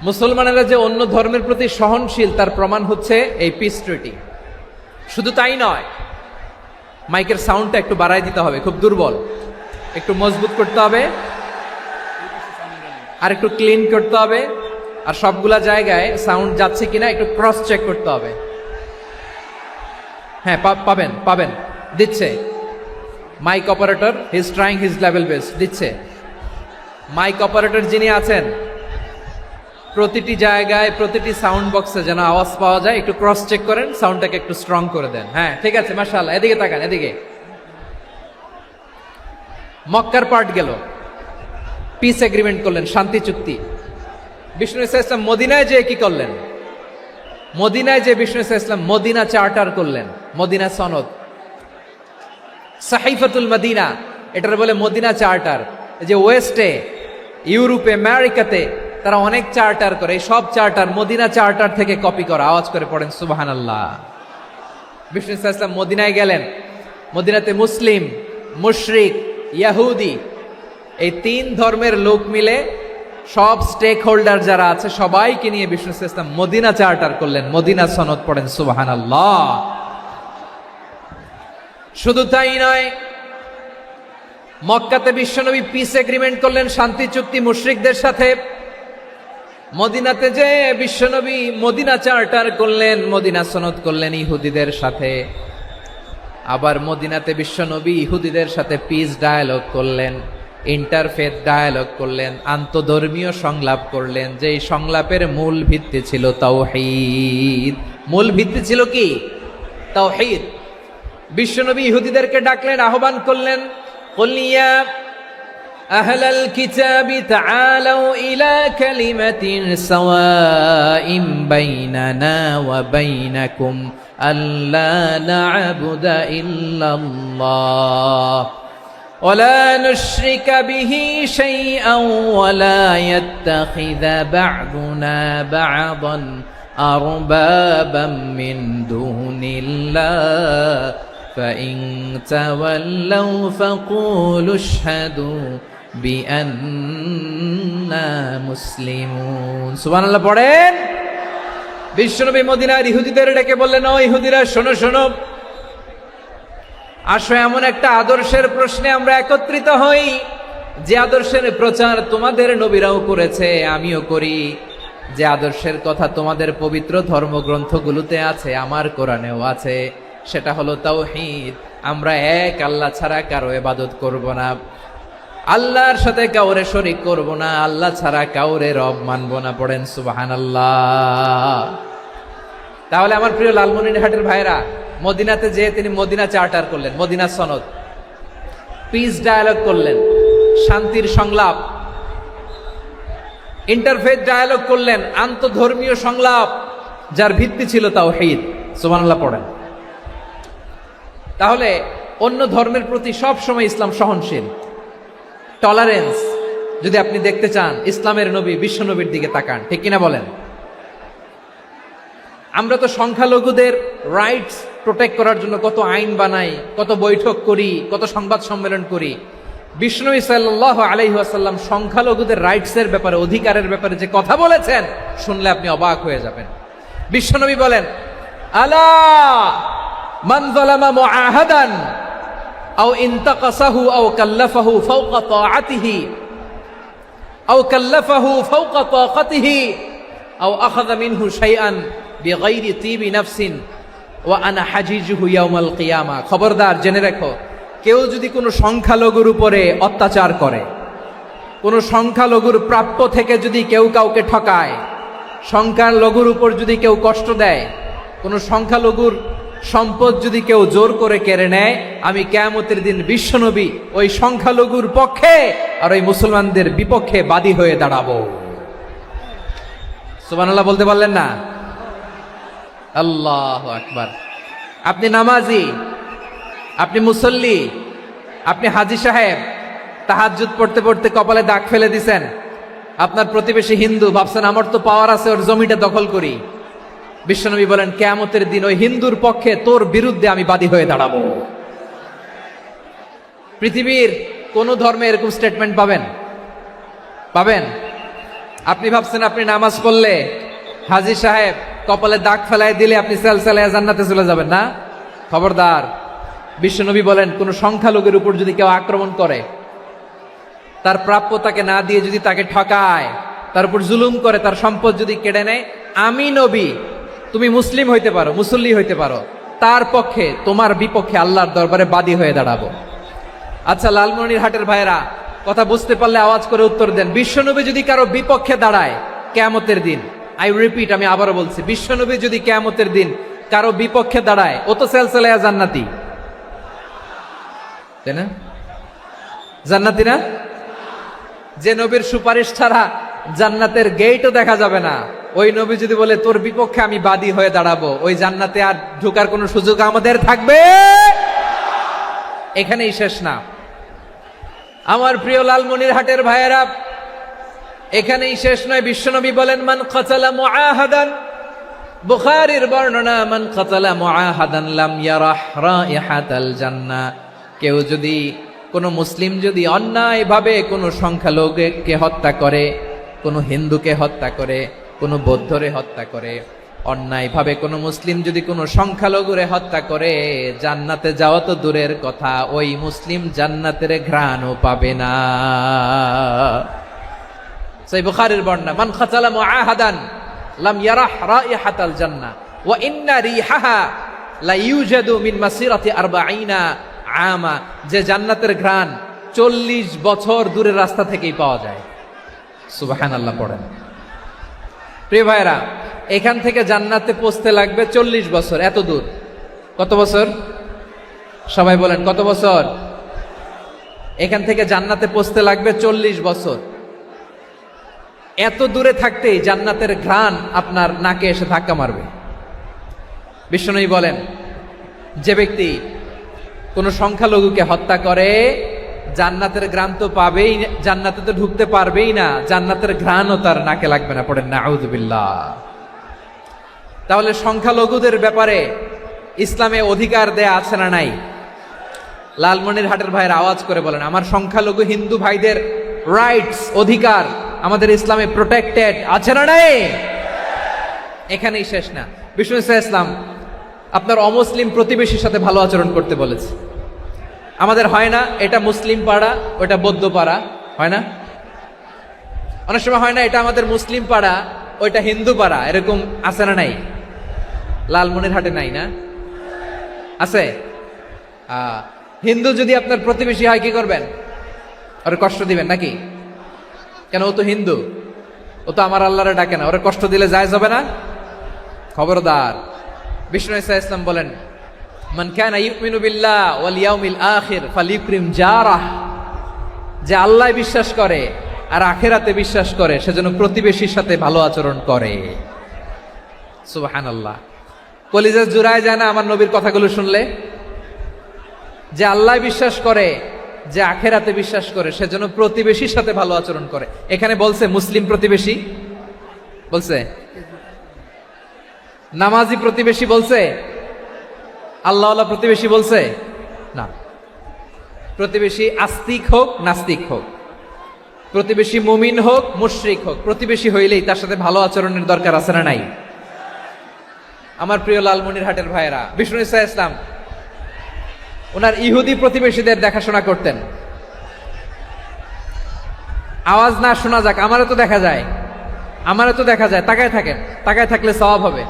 [SPEAKER 2] মুসলমানেরা যে অন্য ধর্মের প্রতি সহনশীল তার প্রমাণ হচ্ছে এই পিস ট্রিটি। শুধু তাই নয়, মাইকের সাউন্ডটা একটু বাড়াই দিতে হবে, খুব দুর্বল, একটু মজবুত করতে হবে, আর একটু ক্লিন করতে হবে, আর সবগুলা জায়গায় সাউন্ড যাচ্ছে কিনা একটু ক্রস চেক করতে হবে। হ্যাঁ, পাবেন পাবেন, দিচ্ছে mic operator, he is trying his level best, দিচ্ছে। মাইক অপারেটর যিনি আছেন, প্রতিটি জায়গায় প্রতিটি সাউন্ড বক্সে যেন আওয়াজ পাওয়া যায়, একটু ক্রস চেক করেন, সাউন্ডটাকে একটু স্ট্রং করে দেন। হ্যাঁ, ঠিক আছে, মাশাআল্লাহ। এদিকে তাকান, এদিকে। মক্কার পার্ট গেল, পিস এগ্রিমেন্ট করলেন, শান্তি চুক্তি। বিষ্ণু ইসলাম মদিনায় যে কি করলেন? মদিনায় যে বিষ্ণু ইসলাম মদিনা চার্টার করলেন, মদিনা সনদ, সাহিফাতুল মদিনা, এটার বলে মদিনা চার্টার। যে ওয়েস্টে, ইউরোপে, আমেরিকাতে তারা অনেক চার্টার করে, এই সব চার্টার মদিনা চার্টার থেকে কপি করা। আওয়াজ করে পড়েন সুবহানাল্লাহ। বিষ্ণু ইসলাম মদিনায় গেলেন, মদিনাতে মুসলিম, মুশরিক, ইয়াহুদি, এই তিন ধর্মের লোক মিলে সব স্টেক হোল্ডার যারা আছে সবাইকে নিয়ে বিষ্ণু ইসলাম মদিনা চার্টার করলেন, মদিনা সনদ, পড়েন সুবহানাল্লাহ। শুধু তাই নয়, মক্কাতে বিশ্বনবী পিস এগ্রিমেন্ট করলেন, শান্তি চুক্তি মুশরিকদের সাথে। মদিনাতে যে বিশ্বনবী মদিনা চার্টার করলেন, মদিনা সনদ করলেন ইহুদিদের সাথে। আবার মদিনাতে বিশ্বনবী ইহুদিদের সাথে পিস ডায়ালগ করলেন, ইন্টারফেথ ডায়ালগ করলেন, আন্তধর্মীয় সংলাপ করলেন, যেই সংলাপের মূল ভিত্তি ছিল তাওহীদ। মূল ভিত্তি ছিল কি? তাওহীদ। বিশ্বনবী ইহুদিদেরকে ডাকলেন, আহ্বান করলেন, কুল ইয়া আহলাল কিতাবি তাআলাউ ইলা কালিমাতিন সাওয়াইন বাইনানা ওয়া বাইনাকুম আল্লা না'বুদা ইল্লাল্লাহ ওয়া লা নুশরিকা বিহি শাইআন ওয়া লা ইয়াত্তাখিযা বা'দুনা বা'দান আরবাবাম মিন দুনিল্লাহ فإن تولوا فقولوا اشهدوا بأننا مسلمون। সুবহানাল্লাহ পড়েন। বিশ্বনবী মদিনার ইহুদিদের ডেকে বললেন, ও ইহুদিরা, শোনো শোনো, আসো এমন একটা আদর্শের প্রশ্নে আমরা একত্রিত হই, যে আদর্শের প্রচার তোমাদের নবীরাও করেছে, আমিও করি, যে আদর্শের কথা তোমাদের পবিত্র ধর্মগ্রন্থগুলোতে আছে, আমার কোরআনেও আছে, সেটা হলো তাওহীদ। আমরা এক আল্লাহ ছাড়া কারো ইবাদত করব না, আল্লাহর সাথে কাউরে শরীক করব না, আল্লাহ ছাড়া কাউরে রব মানব না। পড়েন সুবহানাল্লাহ। তাহলে আমার প্রিয় লালমনিরহাটের ভাইরা, মদিনাতে যে তিনি মদিনা চার্টার করলেন, মদিনা সনদ, পিস ডায়ালগ করলেন, শান্তির সংলাপ, ইন্টারফেথ ডায়ালগ করলেন, আন্তধর্মীয় সংলাপ, যার ভিত্তি ছিল তাওহীদ। সুবহানাল্লাহ পড়েন। তাহলে অন্য ধর্মের প্রতি সব সময় ইসলাম সহনশীল, টলারেন্স। যদি আপনি দেখতে চান ইসলামের নবী বিশ্ব নবীর দিকে তাকান, ঠিক কিনা বলেন? আমরা তো সংখ্যালঘুদের রাইটস প্রোটেক্ট করার জন্য কত আইন বানাই, কত বৈঠক করি, কত সংবাদ সম্মেলন করি। বিষ্ণু সাল্লাল্লাহু আলাইহি ওয়াসাল্লাম সংখ্যালঘুদের রাইটসের ব্যাপারে, অধিকারের ব্যাপারে যে কথা বলেছেন, শুনলে আপনি অবাক হয়ে যাবেন। বিশ্বনবী বলেন, আলা মান যালামা মুআহাদান আও ইনতাকাসাহু আও কাল্লাফাহু ফাওকা তাআতিহি আও কাল্লাফাহু ফাওকা তাকাতিহি আও আখাযা মিনহু শাইআন বিগাইরি তিবি নাফসিন ওয়া আনা হাজিজুহু ইয়াউমাল কিয়ামা। খবরদার, জেনে রাখো, কেউ যদি কোনো সংখ্যালঘুর উপরে অত্যাচার করে, কোনো সংখ্যালঘুর প্রাপ্য থেকে যদি কেউ কাউকে ঠকায়, সংখ্যালঘুর উপর যদি কেউ কষ্ট দেয়, কোনো সংখ্যালঘুর সম্পদ যদি কেউ জোর করে কেড়ে নেয়, আমি কিয়ামতের দিন বিশ্বনবী ওই সংখ্যালঘুর পক্ষে আর ওই মুসলমানদের বিপক্ষে বাদী হয়ে দাঁড়াবো। সুবহানাল্লাহ বলতে পারলেন না? আল্লাহু আকবার। আপনি নামাজি, আপনি মুসল্লি, আপনি হাজী সাহেব, তাহাজ্জুদ পড়তে পড়তে কপালে দাগ ফেলে দিছেন। আপনার প্রতিবেশী হিন্দু, ভাবছেন আমার তো পাওয়ার আছে, ওর জমিটা দখল করি। বিশ্বনবী বলেন কিয়ামতের দিন ওই হিন্দুর পক্ষে তোর বিরুদ্ধে আমি বাদী হয়ে দাঁড়াবো। পৃথিবীর কোন ধর্মে এরকম স্টেটমেন্ট পাবেন? পাবেন? আপনি ভাবছেন আপনি নামাজ পড়লে হাজী সাহেব কপালে দাগ ফেলায় দিলে আপনি সেলসেলায় জান্নাতে চলে যাবেন না? খবরদার। বিশ্বনবী বলেন কোন সংখ্যালঘুর উপর যদি কেউ আক্রমণ করে, তার প্রাপ্য তাকে না দিয়ে যদি তাকে ঠকায়, তার উপর জুলুম করে, তার সম্পদ যদি কেড়ে নেয়, আমি নবী, তুমি মুসলিম হইতে পারো, মুসল্লি হইতে পারো, তার পক্ষে তোমার বিপক্ষে আল্লাহর দরবারে বাদী হয়ে দাঁড়াবো। আচ্ছা লালমনিরহাটের ভাইরা, কথা বুঝতে পারলে আওয়াজ করে উত্তর দেন। বিশ্বনবী যদি কারো বিপক্ষে দাঁড়ায় কিয়ামতের দিন, আই রিপিট, আমি আবারও বলছি, বিশ্বনবী যদি কিয়ামতের দিন কারো বিপক্ষে দাঁড়ায়, ও তো সেলসেলায়া জান্নাতি, তাই না? জান্নাতি না? যে নবীর সুপারিশ ছাড়া জান্নাতের গেটও দেখা যাবে না, ওই নবী যদি বলে তোর বিপক্ষে আমি বাদী হয়ে দাঁড়াবো, ওই জান্নাতে আর ঢোকার কোনো সুযোগ আমাদের থাকবে? এখানেই শেষ না আমার প্রিয় লালমনিরহাটের ভাইয়েরা, এখানেই শেষ নয়। বিশ্বনবী বলেন মান কাতালা মুআহাদান, বুখারীর বর্ণনা, মান কাতালা মুআহাদান লাম ইয়ারাহ রাইহাতাল জান্নাহ। কেউ যদি, কোন মুসলিম যদি অন্যায়ভাবে কোনো সংখ্যালঘুকে হত্যা করে, কোনো হিন্দুকে হত্যা করে, কোনো বৌদ্ধরে হত্যা করে, অন্যায়ভাবে কোনো মুসলিম যদি কোনো সংখ্যালঘুরে হত্যা করে, জান্নাতে যাওয়া তো দূরের কথা, ওই মুসলিম জান্নাতের ঘ্রাণও পাবে না। সেই বুখারীর বর্ণনা, মান কাতালা মুআহাদান লাম ইয়ারাহ রাইহাতাল জান্নাহ ওয়া ইন্না রিহাহা লা ইউজাদু মিন মাসিরাতি 40 আমা। যে জান্নাতের ঘ্রাণ 40 বছর দূরের রাস্তা থেকেই পাওয়া যায়। সুবহানাল্লাহ পড়েন। প্রিয় ভাইরা, এখান থেকে জান্নাতে পৌঁছতে লাগবে 40 বছর। এত দূর, কত বছর? সবাই বলেন কত বছর? এখান থেকে জান্নাতে পৌঁছতে লাগবে 40 বছর। এত দূরে থাকতেই জান্নাতের ঘ্রাণ আপনার নাকে এসে ধাক্কা মারবে। বিশ্বনবী বলেন যে ব্যক্তি কোন সংখ্যালঘুকে হত্যা করে, জান্নাতের ঘ্রাণ তো পাবেই, জান্নাতে তো ঢুকতে পারবেই না, জান্নাতের ঘ্রাণও তার নাকে লাগবে না। পড়েন নাউযুবিল্লাহ। তাহলে সংখ্যালঘুদের ব্যাপারে ইসলামে অধিকার দেয়া আছে না নাই? লালমনিরহাটের ভাইয়ের আওয়াজ করে বলেন আমার সংখ্যালঘু হিন্দু ভাইদের রাইটস, অধিকার আমাদের ইসলামে প্রোটেক্টেড আছে না নাই? এখানেই শেষ না। বিষ্ণু ইসলাম আপনার অমুসলিম প্রতিবেশীর সাথে ভালো আচরণ করতে বলেছে। আমাদের হয় না এটা মুসলিম পাড়া, ওটা বৌদ্ধ পাড়া, হয় না? অনেক সময় হয় না এটা আমাদের মুসলিম পাড়া, ওইটা হিন্দু পাড়া, এরকম আছে না নাই? লালমনিরহাটে নাই না? আছে? হিন্দু যদি আপনার প্রতিবেশী হয় কি করবেন? ওরে কষ্ট দিবেন নাকি? কেন? ও তো হিন্দু, ও তো আমার আল্লাহরে ডাকে না, ওরে কষ্ট দিলে জায়েজ হবে না? খবরদার। বিষ্ণু ইসলাম বলেন মান কানা ইউমিনু বিল্লাহ ওয়াল ইয়াউমিল আখির ফালিউকরিম জারাহ। যে আল্লাহ বিশ্বাস করে আর আখিরাতে বিশ্বাস করে, সেজন্য প্রতিবেশীর সাথে ভালো আচরণ করে। সুবহানাল্লাহ। কলিজা জুড়ায় যায় না আমার নবীর কথাগুলো শুনলে? যে আল্লাহ বিশ্বাস করে, যে আখিরাতে বিশ্বাস করে, সেজন্য প্রতিবেশীর সাথে ভালো আচরণ করে। এখানে বলছে মুসলিম প্রতিবেশী, বলছে নামাজি প্রতিবেশী, বলছে আল্লাহওয়ালা প্রতিবেশী, বলছে না। প্রতিবেশী আস্তিক হোক নাস্তিক হোক, প্রতিবেশী মুমিন হোক মুশরিক হোক, প্রতিবেশী হইলেই তার সাথে ভালো আচরণের দরকার আছে না নাই? আমার প্রিয় লালমনিরহাটের ভাইয়েরা, বিষ্ণু ইসলাম ওনার ইহুদি প্রতিবেশীদের দেখাশোনা করতেন। আওয়াজ না শোনা যাক, আমারও তো দেখা যায়, আমারও তো দেখা যায়। তাকায় থাকেন, তাকায় থাকলে সওয়াব হবে।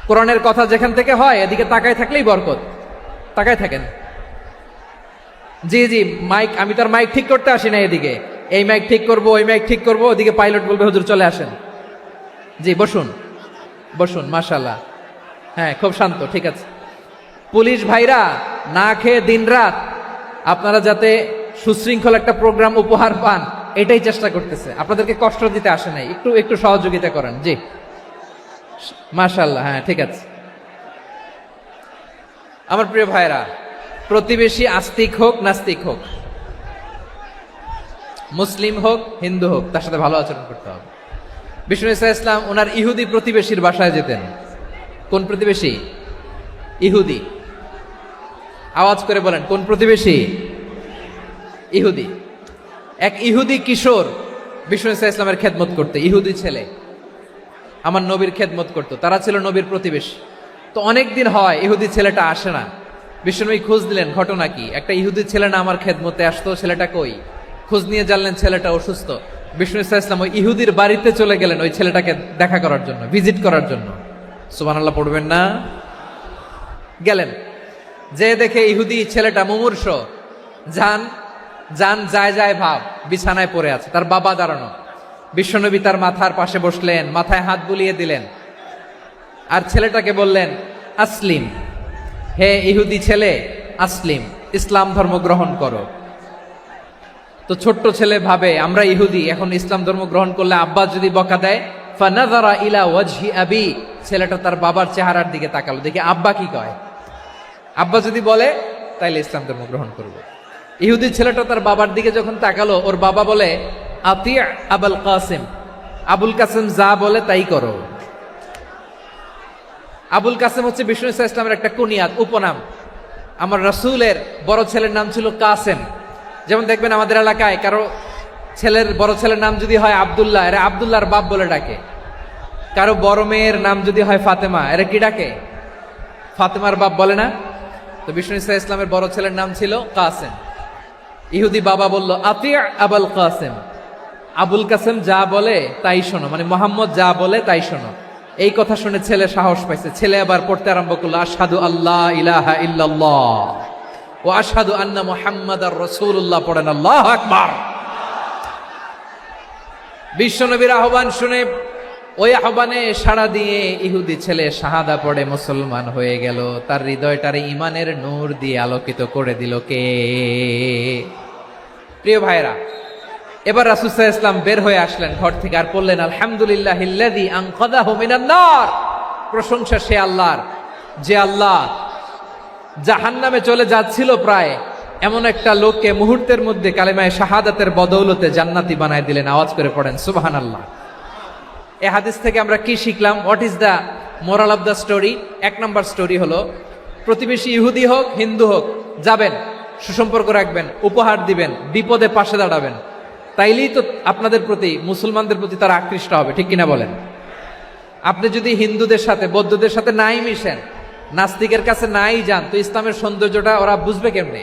[SPEAKER 2] কোরআনের কথা যেখান থেকে হয় এদিকে তাকায় থাকলেই বরকত। তাকায় থাকেন। জি জি, মাইক, আমি তো আর মাইক ঠিক করতে আসি না এদিকে, এই মাইক ঠিক করব, ওই মাইক ঠিক করব, ওদিকে পাইলট বলবে হুজুর চলে আসেন। জি বসুন, বসুন, মাশাআল্লাহ। হ্যাঁ, খুব শান্ত, ঠিক আছে। পুলিশ ভাইরা না খেয়ে দিনরাত আপনারা যাতে সুশৃঙ্খল একটা প্রোগ্রাম উপহার পান, এটাই চেষ্টা করতেছে, আপনাদেরকে কষ্ট দিতে আসে নাই, একটু একটু সহযোগিতা করেন। জি মাশাআল্লাহ, হ্যাঁ ঠিক আছে। আমার প্রিয় ভাইরা, প্রতিবেশী আস্তিক হোক নাস্তিক হোক, মুসলিম হোক হিন্দু হোক, তার সাথে ভালো আচরণ করতে হবে। বিষ্ণু ইসা ইসলাম ওনার ইহুদি প্রতিবেশীর বাসায় যেতেন। কোন প্রতিবেশী? ইহুদি। আওয়াজ করে বলেন, কোন প্রতিবেশী? ইহুদি। এক ইহুদি কিশোর বিষ্ণু ইসা ইসলামের খেদমত করতে, ইহুদি ছেলে আমার নবীর খেদমত করতো, তারা ছিল নবীর প্রতিবেশী। তো অনেক দিন হয় ইহুদি ছেলেটা আসে না। বিষ্ণুনবী খোঁজ দিলেন, ঘটনা কি? একটা ইহুদি ছেলে না আমার খেদমতে আসতো, ছেলেটা কই? খোঁজ নিয়ে জানলেন ছেলেটা অসুস্থ। বিষ্ণু ইসা ইসলাম ওই ইহুদির বাড়িতে চলে গেলেন ওই ছেলেটাকে দেখা করার জন্য, ভিজিট করার জন্য। সুবহানাল্লাহ পড়বেন না? গেলেন, যে দেখে ইহুদি ছেলেটা মুমূর্ষ, যান যান যায় যায় ভাব, বিছানায় পড়ে আছে, তার বাবা দাঁড়ানো। বিশ্বনবী তার মাথার পাশে বসলেন, মাথায় হাত বুলিয়ে দিলেন, আর ছেলেটাকে বললেন, আসলিম, হে ইহুদি ছেলে, আসলিম, ইসলাম ধর্ম গ্রহণ করো। তো ছোট্ট ছেলে ভাবে আমরা ইহুদি, এখন ইসলাম ধর্ম গ্রহণ করলে আব্বা যদি বকা দেয়, ফানাযারা ইলা ওয়াজহি আবি, ছেলেটা তার বাবার চেহারার দিকে তাকালো, দেখি আব্বা কি কয়। আব্বা যদি বলে তাইলে ইসলাম ধর্ম গ্রহণ করবো। ইহুদি ছেলেটা তার বাবার দিকে যখন তাকালো, ওর বাবা বলে, আতি আবুল কাসিম, আবুল কাসিম যা বলে তাই করো। আবুল কাসিম হচ্ছে বিষ্ণু ইসা ইসলামের একটা কুনিয়াত, উপনাম। আমার রাসূলের বড় ছেলের নাম ছিল কাসেম। যেমন দেখবেন আমাদের এলাকায় কারো ছেলের বড় ছেলের নাম যদি হয় আব্দুল্লাহ, এরা আব্দুল্লাহর বাপ বলে ডাকে। কারো বড় মেয়ের নাম যদি হয় ফাতেমা, এরা কি ডাকে? ফাতেমার বাপ বলে না? তো বিষ্ণু ইসা ইসলামের বড় ছেলের নাম ছিল কাসেম। ইহুদি বাবা বলল, আতি আবুল কাসেম, আবুল কাসেম যা বলে তাই শোনো, মানে মোহাম্মদ যা বলে তাই শোনো। এই কথা শুনে ছেলে সাহস পাইছে, ছেলে আবার পড়তে আরম্ভ করলো, আশহাদু আল্লাহ ইলাহা ইল্লাল্লাহ ও আশহাদু আন্না মুহাম্মাদার রাসূলুল্লাহ, পড়েন আল্লাহু আকবার। বিশ্বনবীর আহ্বান শুনে, ওই আহ্বানে সাড়া দিয়ে ইহুদি ছেলে শাহাদা পড়ে মুসলমান হয়ে গেল। তার হৃদয়টারে ইমানের নূর দিয়ে আলোকিত করে দিল কে? প্রিয় ভাইরা, এবার রাসূল সাল্লাল্লাহু আলাইহি ওয়াসাল্লাম বের হয়ে আসলেন ঘর থেকে, আর বললেন, আলহামদুলিল্লাহিল্লাযী আনকাযাহু মিনান নার, প্রশংসা সে আল্লাহর, যে আল্লাহ জাহান্নামে চলে যাচ্ছিল প্রায় এমন একটা লোককে মুহূর্তের মধ্যে কালেমায়ে শাহাদাতের বদৌলতে জান্নাতি বানায় দিলেন। আওয়াজ করে পড়েন সুবহানাল্লাহ। এই হাদিস থেকে আমরা কি শিখলাম? What is the moral of the story? এক নম্বর স্টোরি হলো, প্রতিবেশী ইহুদি হোক হিন্দু হোক, যাবেন, সুসম্পর্ক রাখবেন, উপহার দিবেন, বিপদে পাশে দাঁড়াবেন, তাইলেই তো আপনাদের প্রতি, মুসলমানদের প্রতি তারা আকৃষ্ট হবে, ঠিক কিনা বলেন? আপনি যদি হিন্দুদের সাথে বৌদ্ধদের সাথে নাই মিশেন, নাস্তিকের কাছে নাই যান, তো ইসলামের সৌন্দর্যটা ওরা বুঝবে কেমনে?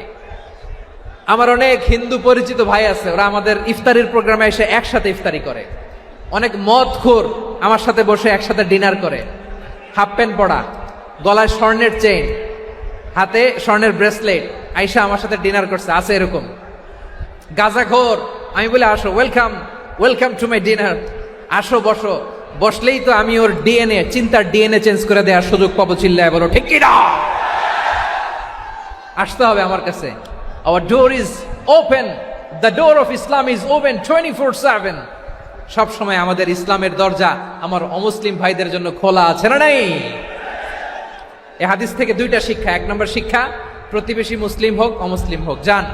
[SPEAKER 2] আমার অনেক হিন্দু পরিচিত ভাই আছে, ওরা আমাদের ইফতারির প্রোগ্রামে এসে একসাথে ইফতারি করে। অনেক মদখোর আমার সাথে বসে একসাথে ডিনার করে, হাফ প্যান্ট পরা, গলায় স্বর্ণের চেইন, হাতে স্বর্ণের ব্রেসলেট, আইসা আমার সাথে ডিনার করছে, আছে এরকম। গাঁজাখোর, আমি বলে আসো, welcome welcome to my dinner, আসো বসো, বসলেই তো আমি ওর ডিএনএ, চিন্তার ডিএনএ চেঞ্জ করে দেওয়ার সুযোগ পাবো। চিল্লায় বলো ঠিক কি না? আসতে হবে আমার কাছে। Hour door is open, the door of Islam is open 24/7। সব সময় আমাদের ইসলামের দরজা আমার অমুসলিম ভাইদের জন্য খোলা আছে না নাই? এই হাদিস থেকে দুইটা শিক্ষা। এক নম্বর শিক্ষা, প্রতিবেশী মুসলিম হোক অমুসলিম হোক, যান,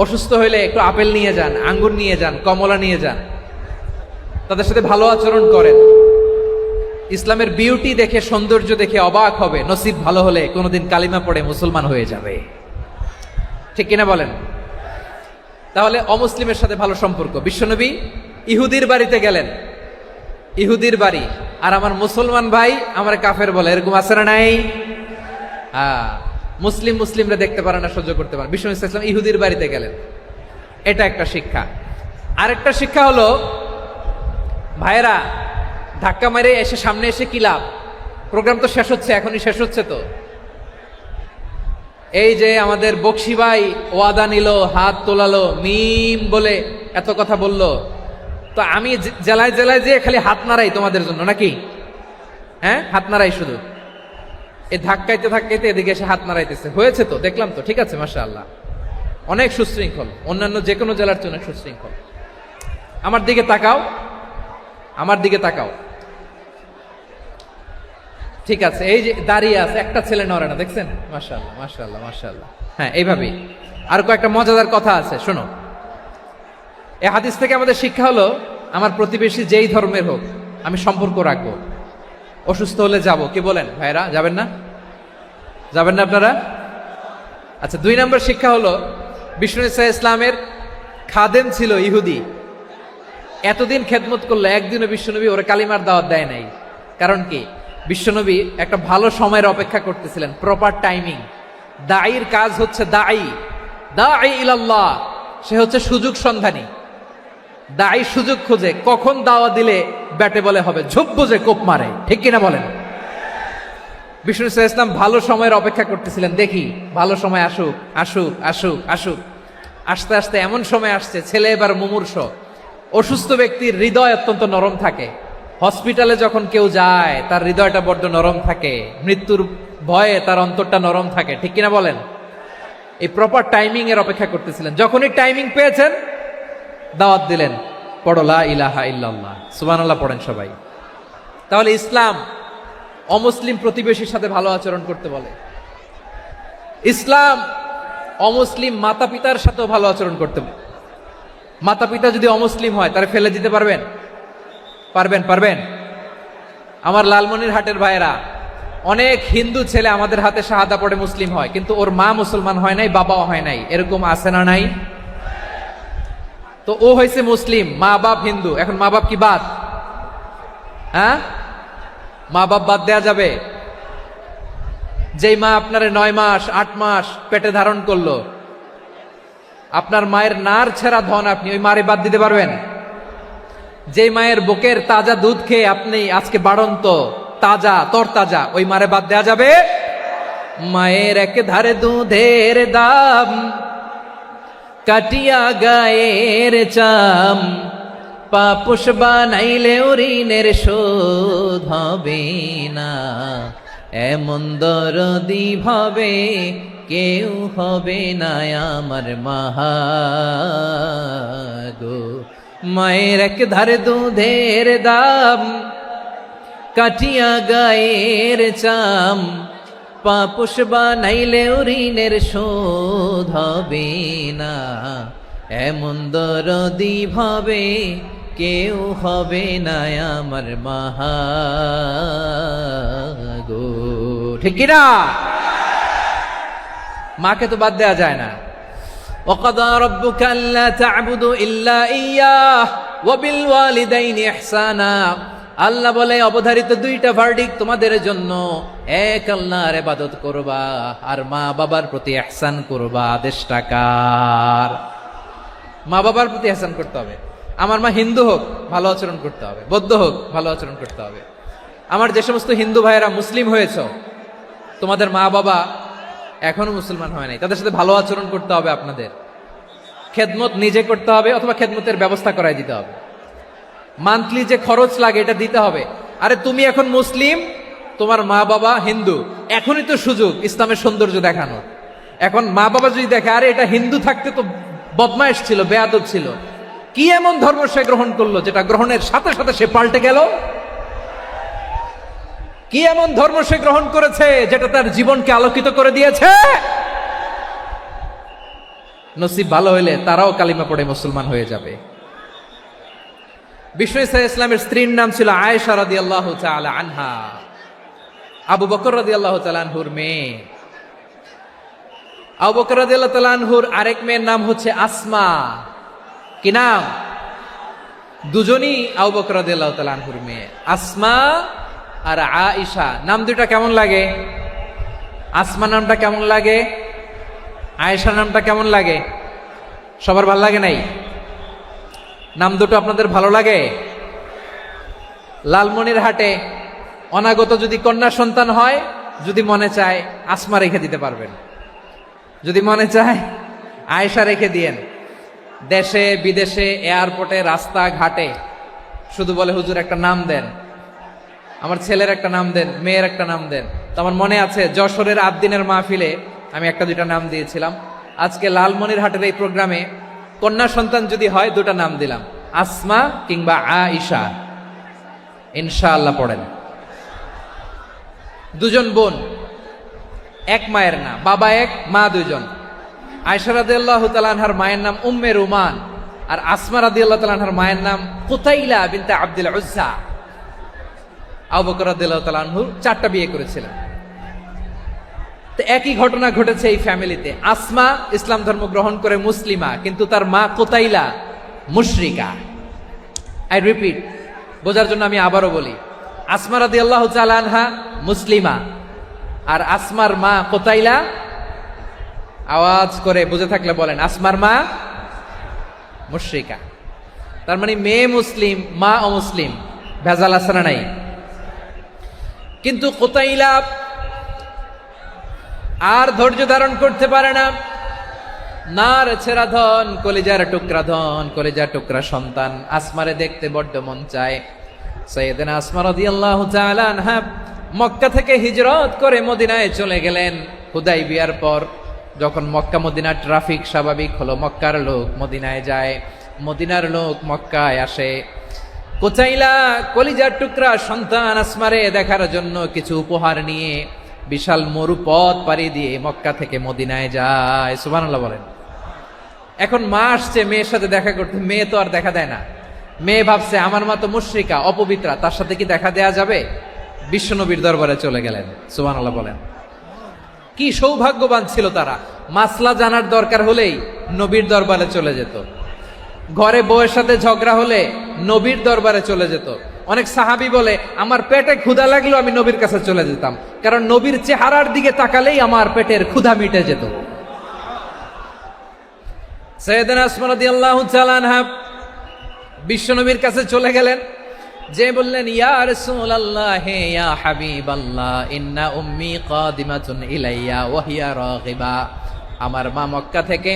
[SPEAKER 2] অসুস্থ হইলে একটু আপেল নিয়ে যান, আঙ্গুর নিয়ে যান, কমলা নিয়ে যান, তাদের সাথে ভালো আচরণ করেন। ইসলামের বিউটি দেখে, সৌন্দর্য দেখে অবাক হবে, নসিব ভালো হলে কোনোদিন কালিমা পড়ে মুসলমান হয়ে যাবে, ঠিক কিনা বলেন? তাহলে অমুসলিমের সাথে ভালো সম্পর্ক। বিশ্বনবী ইহুদির বাড়িতে গেলেন, ইহুদির বাড়ি, আর আমার মুসলমান ভাই আমার কাফের বলে, এরকম আছে না নাই? মুসলিম মুসলিমরা দেখতে পারে না, সহ্য করতে পারে। বিশ্বনবী সাল্লাল্লাহু আলাইহি ওয়াসাল্লাম ইহুদির বাড়িতে গেলেন, এটা একটা শিক্ষা। আরেকটা শিক্ষা হলো, ভাইরা ধাক্কা মেরে এসে সামনে এসে কি লাভ? প্রোগ্রাম তো শেষ হচ্ছে, এখনই শেষ হচ্ছে। তো এই যে আমাদের বকশি ভাই ওয়াদা নিল, হাত তোলালো, মিম বলে এত কথা বলল, তো আমি জেলায় জেলায় যে খালি হাত নাড়াই তোমাদের জন্য নাকি? হ্যাঁ, হাত নাড়াই শুধু। এই ধাক্কাইতে ধাক্কাইতে এদিকে এসে হাত নাড়াইতেছে, হয়েছে তো, দেখলাম তো, ঠিক আছে, মাশাআল্লাহ, অনেক সুশৃঙ্খল, অন্যান্য যে কোনো জেলার চেয়ে অনেক সুশৃঙ্খল। আমার দিকে তাকাও, আমার দিকে তাকাও। ঠিক আছে, এই যে দাঁড়িয়ে আছে, একটা ছেলে নড়ে না, দেখছেন? মাশাআল্লাহ, মাশাআল্লাহ, মাশাআল্লাহ। হ্যাঁ, এইভাবেই। আর কয়েকটা মজাদার কথা আছে, শোনো। এই হাদিস থেকে আমাদের শিক্ষা হলো, আমার প্রতিবেশী যেই ধর্মের হোক, আমি সম্পর্ক রাখবো। অসুস্থ হলে যাব, কি বলেন ভাইরা? যাবেন না? যাবেন না আপনারা? আচ্ছা, 2 নম্বর শিক্ষা হলো, বিষ্ণু ইসা ইসলামের খাদেম ছিল ইহুদি। এতদিন খেদমত করলো, একদিনও বিশ্বনবী ওরা কালিমার দাওয়াত দেয় নাই। কারণ কি? বিশ্বনবী একটা ভালো সময়ের অপেক্ষা করতেছিলেন, প্রপার টাইমিং। দাঈর কাজ হচ্ছে দাঈ ইলাল্লাহ, সে হচ্ছে সুযোগ সন্ধানী। দাঈ সুযোগ খোঁজে, কখন দাওয়া দিলে ব্যাটে বলে হবে, ঝোপ বুঝে কোপ মারে, ঠিক কিনা বলেন? বিষ্ণু ইসলাম ভালো সময়ের অপেক্ষা করতেছিলেন, দেখি ভালো সময় আসুক আসুক আসুক আসুক। আস্তে আস্তে এমন সময় আসছে, ছেলে এবার মুমূর্ষ। অসুস্থ ব্যক্তির হৃদয় অত্যন্ত নরম থাকে। হসপিটালে যখন কেউ যায়, তার হৃদয়টা বড্ড নরম থাকে, মৃত্যুর ভয়ে তার অন্তরটা নরম থাকে, ঠিক কিনা বলেন? এই প্রপার টাইমিং এর অপেক্ষা করতেছিলেন। যখনই টাইমিং পেয়েছেন, দাওয়াত দিলেন, পড়ো লা ইলাহা ইল্লাল্লাহ, সুবহানাল্লাহ পড়েন সবাই। তাহলে ইসলাম অমুসলিম প্রতিবেশীর সাথে ভালো আচরণ করতে বলে। ইসলাম অমুসলিম মাতা পিতার সাথেও ভালো আচরণ করতে বলে। মাতা পিতা যদি অমুসলিম হয়, তারা ফেলে দিতে পারবেন? পারবেন? আমার লালমনিরহাটের ভাইয়েরা, অনেক হিন্দু ছেলে আমাদের হাতে শাহাদা পড়ে মুসলিম হয়, কিন্তু ওর মা মুসলমান হয় নাই, বাবাও হয় নাই। এরকম আছে না নাই? তো ও হয়েছে মুসলিম, মা বাপ হিন্দু, এখন মা বাপ কি বাদ? হ্যাঁ, মা বাপ বাদ দেয়া যাবে? যেই মা আপনার 9 মাস 8 মাস পেটে ধারণ করলো, আপনার মায়ের নার ছেঁড়া ধন, আপনি ওই মারে বাদ দিতে পারবেন? যেই মায়ের বুকের তাজা দুধ খেয়ে আপনি আজকে বাড়ন্ত তাজা তরতাজা, ওই মারে বাদ দেয়া যাবে? মায়ের এক ধারে দুধের দাম, কাটিয়া গায়ের চাম, পাপুষ বানাইলেও ঋণের শোধ হবে না। এমন দরদি ভাবে কেউ হবে না আমার মাহাগো। মায়ের এক ধারে দুধের দাম, কাটিয়া গায়ের চাম, পাপুষ বানাইলেও ঋণের শোধ হবে না। এমন দরদি ভাবে কেউ হবে না আমার মাহাগো, ঠিক কিনা? মাকে তো বাদ দেয়া যায় না। وَقَضَى رَبُّكَ أَلَّا تَعْبُدُوا إِلَّا إِيَّاهُ وَبِالْوَالِدَيْنِ إِحْسَانًا। আল্লাহ বলে, অবধারিত 2টা ভার্ডিক্ট তোমাদের জন্য, এক আল্লাহর ইবাদত করবা আর মা বাবার প্রতি ইহসান করবা। আদেশটা কার? মা বাবার প্রতি ইহসান করতে হবে। আমার মা হিন্দু হোক, ভালো আচরণ করতে হবে, বৌদ্ধ হোক, ভালো আচরণ করতে হবে। আমার যে সমস্ত হিন্দু ভাইয়েরা মুসলিম হয়েছে, তোমাদের মা বাবা এখনো মুসলমান হয় নাই, তাদের সাথে ভালো আচরণ করতে হবে। আপনাদের খেদমত নিজে করতে হবে, অথবা খেদমতের ব্যবস্থা করাই দিতে হবে। মান্থলি যে খরচ লাগে এটা দিতে হবে। আরে তুমি এখন মুসলিম, তোমার মা বাবা হিন্দু, এখনই তো সুযোগ ইসলামের সৌন্দর্য দেখানো। এখন মা বাবা যদি দেখে, আরে এটা হিন্দু থাকতে তো বদমাইশ ছিল, বেয়াদব ছিল, কি এমন ধর্ম সে গ্রহণ করলো যেটা গ্রহণের সাথে সাথে সে পাল্টে গেল? কি এমন ধর্ম সে গ্রহণ করেছে যেটা তার জীবনকে আলোকিত করে দিয়েছে? নসিব ভালো হইলে তারাও কালিমা পড়ে মুসলমান হয়ে যাবে। বিষ্ণু ইসা ইসলামের স্ত্রীর নাম ছিল আয়েশা রাদিয়াল্লাহু তাআলা আনহা, আবু বকর রাদিয়াল্লাহু তাআলা আনহুর মেয়ে। আবু বকর রাদিয়াল্লাহু তাআলা আনহুর আরেক মেয়ের নাম হচ্ছে আসমা। কি নাম? দুজনই আবু বকর রাদিয়াল্লাহু তাআলা আনহুর মেয়ে, আসমা আর আয়েশা। নাম দুইটা কেমন লাগে? আসমা নামটা কেমন লাগে? আয়েশা নামটা কেমন লাগে? সবার ভালো লাগে নাই? নাম দুটো আপনাদের ভালো লাগে? লালমনিরহাটে অনাগত যদি কন্যা সন্তান হয়, যদি মনে চায় আসমা রেখে দিতে পারবেন, যদি মনে চায় আয়েশা রেখে দিয়েন। দেশে বিদেশে এয়ারপোর্টে রাস্তাঘাটে শুধু বলে, হুজুর একটা নাম দেন, আমার ছেলের একটা নাম দেন, মেয়ের একটা নাম দেন। তো আমার মনে আছে যশোরের 8 দিনের মাহফিলে আমি 1-2টা নাম দিয়েছিলাম। আজকে লালমনিরহাটের এই প্রোগ্রামে কন্যা সন্তান যদি হয় 2টা নাম দিলাম। আসমা কিংবা আয়েশা? ইনশাআল্লাহ পড়েন। দুজন বোন, এক মায়ের না, বাবা এক মা দুজন। আয়েশা রাদিয়াল্লাহু তাআলা আনহার মায়ের নাম উম্মে রুমান, আর আসমা রাদিয়াল্লাহু তাআলা আনহার মায়ের নাম কুতাইলা বিনতে আব্দুল উজ্জা। আবু বকর রাদিয়াল্লাহু তাআলা আনহু 4টা বিয়ে করেছিলেন। তো একই ঘটনা ঘটেছে এই ফ্যামিলিতে। আসমা ইসলাম ধর্ম গ্রহণ করে মুসলিমা, কিন্তু তার মা কুতাইলা মুশরিকা। আই রিপিট, বোঝার জন্য আমি আবারও বলি, আসমা রাদিয়াল্লাহু তাআলা আনহা মুসলিমা, আর আসমার মা কুতাইলা, আওয়াজ করে বুঝে থাকলে বলেন, আসমার মা মুশরিকা। তার মানে মেয়ে মুসলিম, মা অমুসলিম, ভেজাল আছে না নাই? কিন্তু কুতাইলা আর ধৈর্য ধারণ করতে পারে না। নার ছেড়া ধন, কলিজার টুকরা ধন, কলিজার টুকরা সন্তান আসমারে দেখতে বড্ড মন চায়। সাইয়েদনা আসমা রাদিয়াল্লাহু তাআলা আনহা মক্কা থেকে হিজরত করে মদিনায় চলে গেলেন হুদাইবিয়ার পর। যখন মক্কা মদিনার ট্রাফিক স্বাভাবিক হলো, মক্কার লোক মদিনায় যায়, মদিনার লোক মক্কায় আসে। কুতাইলা কলিজার টুকরা সন্তান আসমারে দেখার জন্য কিছু উপহার নিয়ে বিশাল মরু পথ পাড়ি দিয়ে মক্কা থেকে মদিনায় যায়। সুবহানাল্লাহ বলেন। এখন মা আসছে মেয়ের সাথে দেখা করতে, মেয়ে তো আর দেখা দেয় না। মেয়ে ভাবছে আমার মা তো মুশরিকা, অপবিত্রা, তার সাথে কি দেখা দেয়া যাবে? বিশ্বনবীর দরবারে চলে গেলেন। সুবহানাল্লাহ বলেন। কি সৌভাগ্যবান ছিল তারা, মাসলা জানার দরকার হলেই নবীর দরবারে চলে যেত। ঘরে বউয়ের সাথে ঝগড়া হলে নবীর দরবারে চলে যেত। অনেক সাহাবী বলে, আমার পেটে ক্ষুধা লাগলো আমি নবীর কাছে চলে যেতাম, কারণ নবীর চেহারার দিকে তাকালেই আমার পেটের ক্ষুধা মিটে যেত। সাইয়েদনা আসমা রাদিয়াল্লাহু তাআলা আনহা বিশ্বনবীর কাছে চলে গেলেন, যে বললেন, ইয়া রাসূলুল্লাহ, ইয়া হাবিবাল্লাহ, ইন্না উম্মি কাদিমাতুন ইলাইয়া ওয়া হিয়া রাগিবা। আমার মা মক্কা থেকে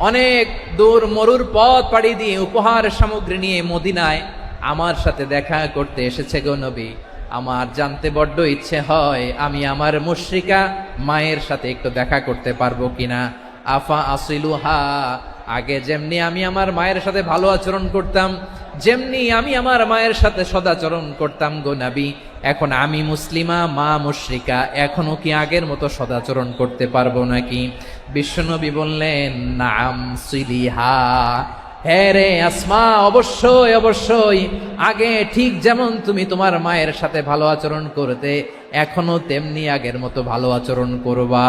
[SPEAKER 2] অনেক দূর মরুর পথ পাড়ি দিয়ে উপহার সামগ্রী নিয়ে মদিনায় আমার সাথে দেখা করতে এসেছে গো নবী। আমার জানতে বড্ড ইচ্ছে হয় আমি আমার মুশরিকা মায়ের সাথে একটু দেখা করতে পারবো কিনা। আফা আসিলুহা, আগে যেমনি আমি আমার মায়ের সাথে ভালো আচরণ করতাম, যেমনি আমি আমার মায়ের সাথে সদাচরণ করতাম গো নবী, এখন আমি মুসলিমা, মা মুশরিকা, এখনো কি আগের মতো সদাচরণ করতে পারবো নাকি? বিশ্বনবী বললেন, নাম সিলিহা, হ্যাঁ রে আসমা, অবশ্যই অবশ্যই, আগে ঠিক যেমন তুমি তোমার মায়ের সাথে ভালো আচরণ করতে, এখনো তেমনি আগের মতো ভালো আচরণ করবা।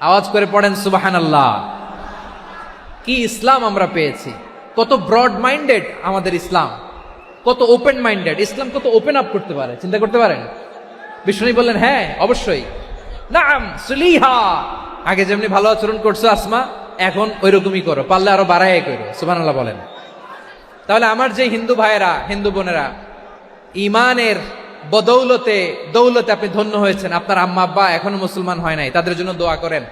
[SPEAKER 2] আওয়াজ করে পড়েন সুবহানাল্লাহ। কি ইসলাম আমরা পেয়েছি! কত ব্রড মাইন্ডেড আমাদের ইসলাম, কত ওপেন মাইন্ডেড ইসলাম, কত ওপেন আপ করতে পারে, চিন্তা করতে পারেন। বিষ্ণু বললেন, হ্যাঁ অবশ্যই, নাম সুলিহা, আগে যেমনি ভালো আচরণ করছো আসমা, এখন ওইরকমই করো, পারলে আরো বাড়ায় করো। সুবহানাল্লাহ বলেন। তাহলে আমার যে হিন্দু ভাইয়েরা, হিন্দু বোনেরা, ইমানের বদৌলতে দৌলতে আপনি ধন্য হয়েছেন, আপনার আম্মা আব্বা এখনো মুসলমান হয় নাই, তাদের জন্য দোয়া করেন,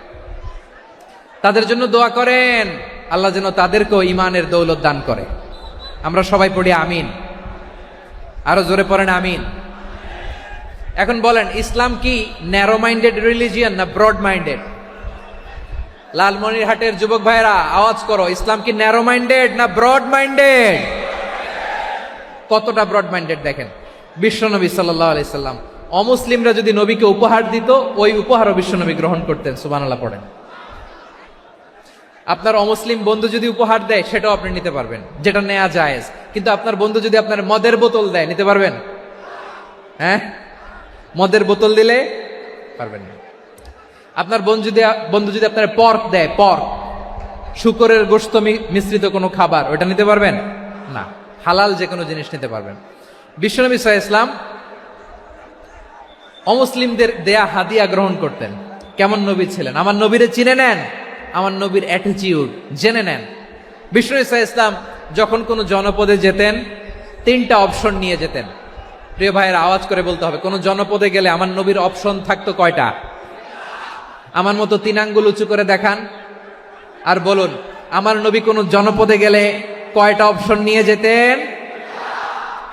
[SPEAKER 2] তাদের জন্য দোয়া করেন, আল্লাহ যেন তাদেরকেও ইমানের দৌলত দান করে। আমরা সবাই পড়ি আমিন, আরো জোরে পড়েন আমিন। এখন বলেন, ইসলাম কি ন্যারো মাইন্ডেড রিলিজিয়ান না ব্রড মাইন্ডেড? লালমনিরহাটের যুবক ভাইরা আওয়াজ করো, ইসলাম কি ন্যারো মাইন্ডেড না ব্রড মাইন্ডেড? কতটা ব্রড মাইন্ডেড দেখেন। বিশ্বনবী সাল্লাল্লাহু আলাইহি সাল্লাম অমুসলিমরা যদি নবীকে উপহার দিত, ওই উপহারও বিশ্বনবী গ্রহণ করতেন। সুবহানাল্লাহ পড়েন। আপনার অমুসলিম বন্ধু যদি উপহার দেয়, সেটাও আপনি নিতে পারবেন, যেটা নেওয়া জায়েজ। কিন্তু আপনার বন্ধু যদি আপনার মদের বোতল দেয়, নিতে পারবেন? হ্যাঁ, মদের বোতল দিলে পারবেন না। আপনার বন্ধু যদি আপনার পর্ক দেয়, পর্ক, শুকরের গোশত মিশ্রিত কোনো খাবার, ওটা নিতে পারবেন না। হালাল যে কোনো জিনিস নিতে পারবেন। বিশ্বনবী সাল্লাল্লাহু আলাইহি ওয়াসাল্লাম অমুসলিমদের দেয়া হাদিয়া গ্রহণ করতেন। কেমন নবী ছিলেন! আমার নবীরে চিনে নেন, আমার নবীর অ্যাটিটিউড জেনে নেন। বিশ্বনবী সাল্লাল্লাহু আলাইহি ওয়াসাল্লাম যখন কোনো জনপদে যেতেন, 3টা অপশন নিয়ে যেতেন। প্রিয় ভাইয়েরা, আওয়াজ করে বলতে হবে, কোন জনপদে গেলে আমার নবীর অপশন থাকতো কয়টা? আমার মতো 3 আঙ্গুল উঁচু করে দেখান আর বলুন, আমার নবী কোন জনপদে গেলে কয়টা অপশন নিয়ে যেতেন?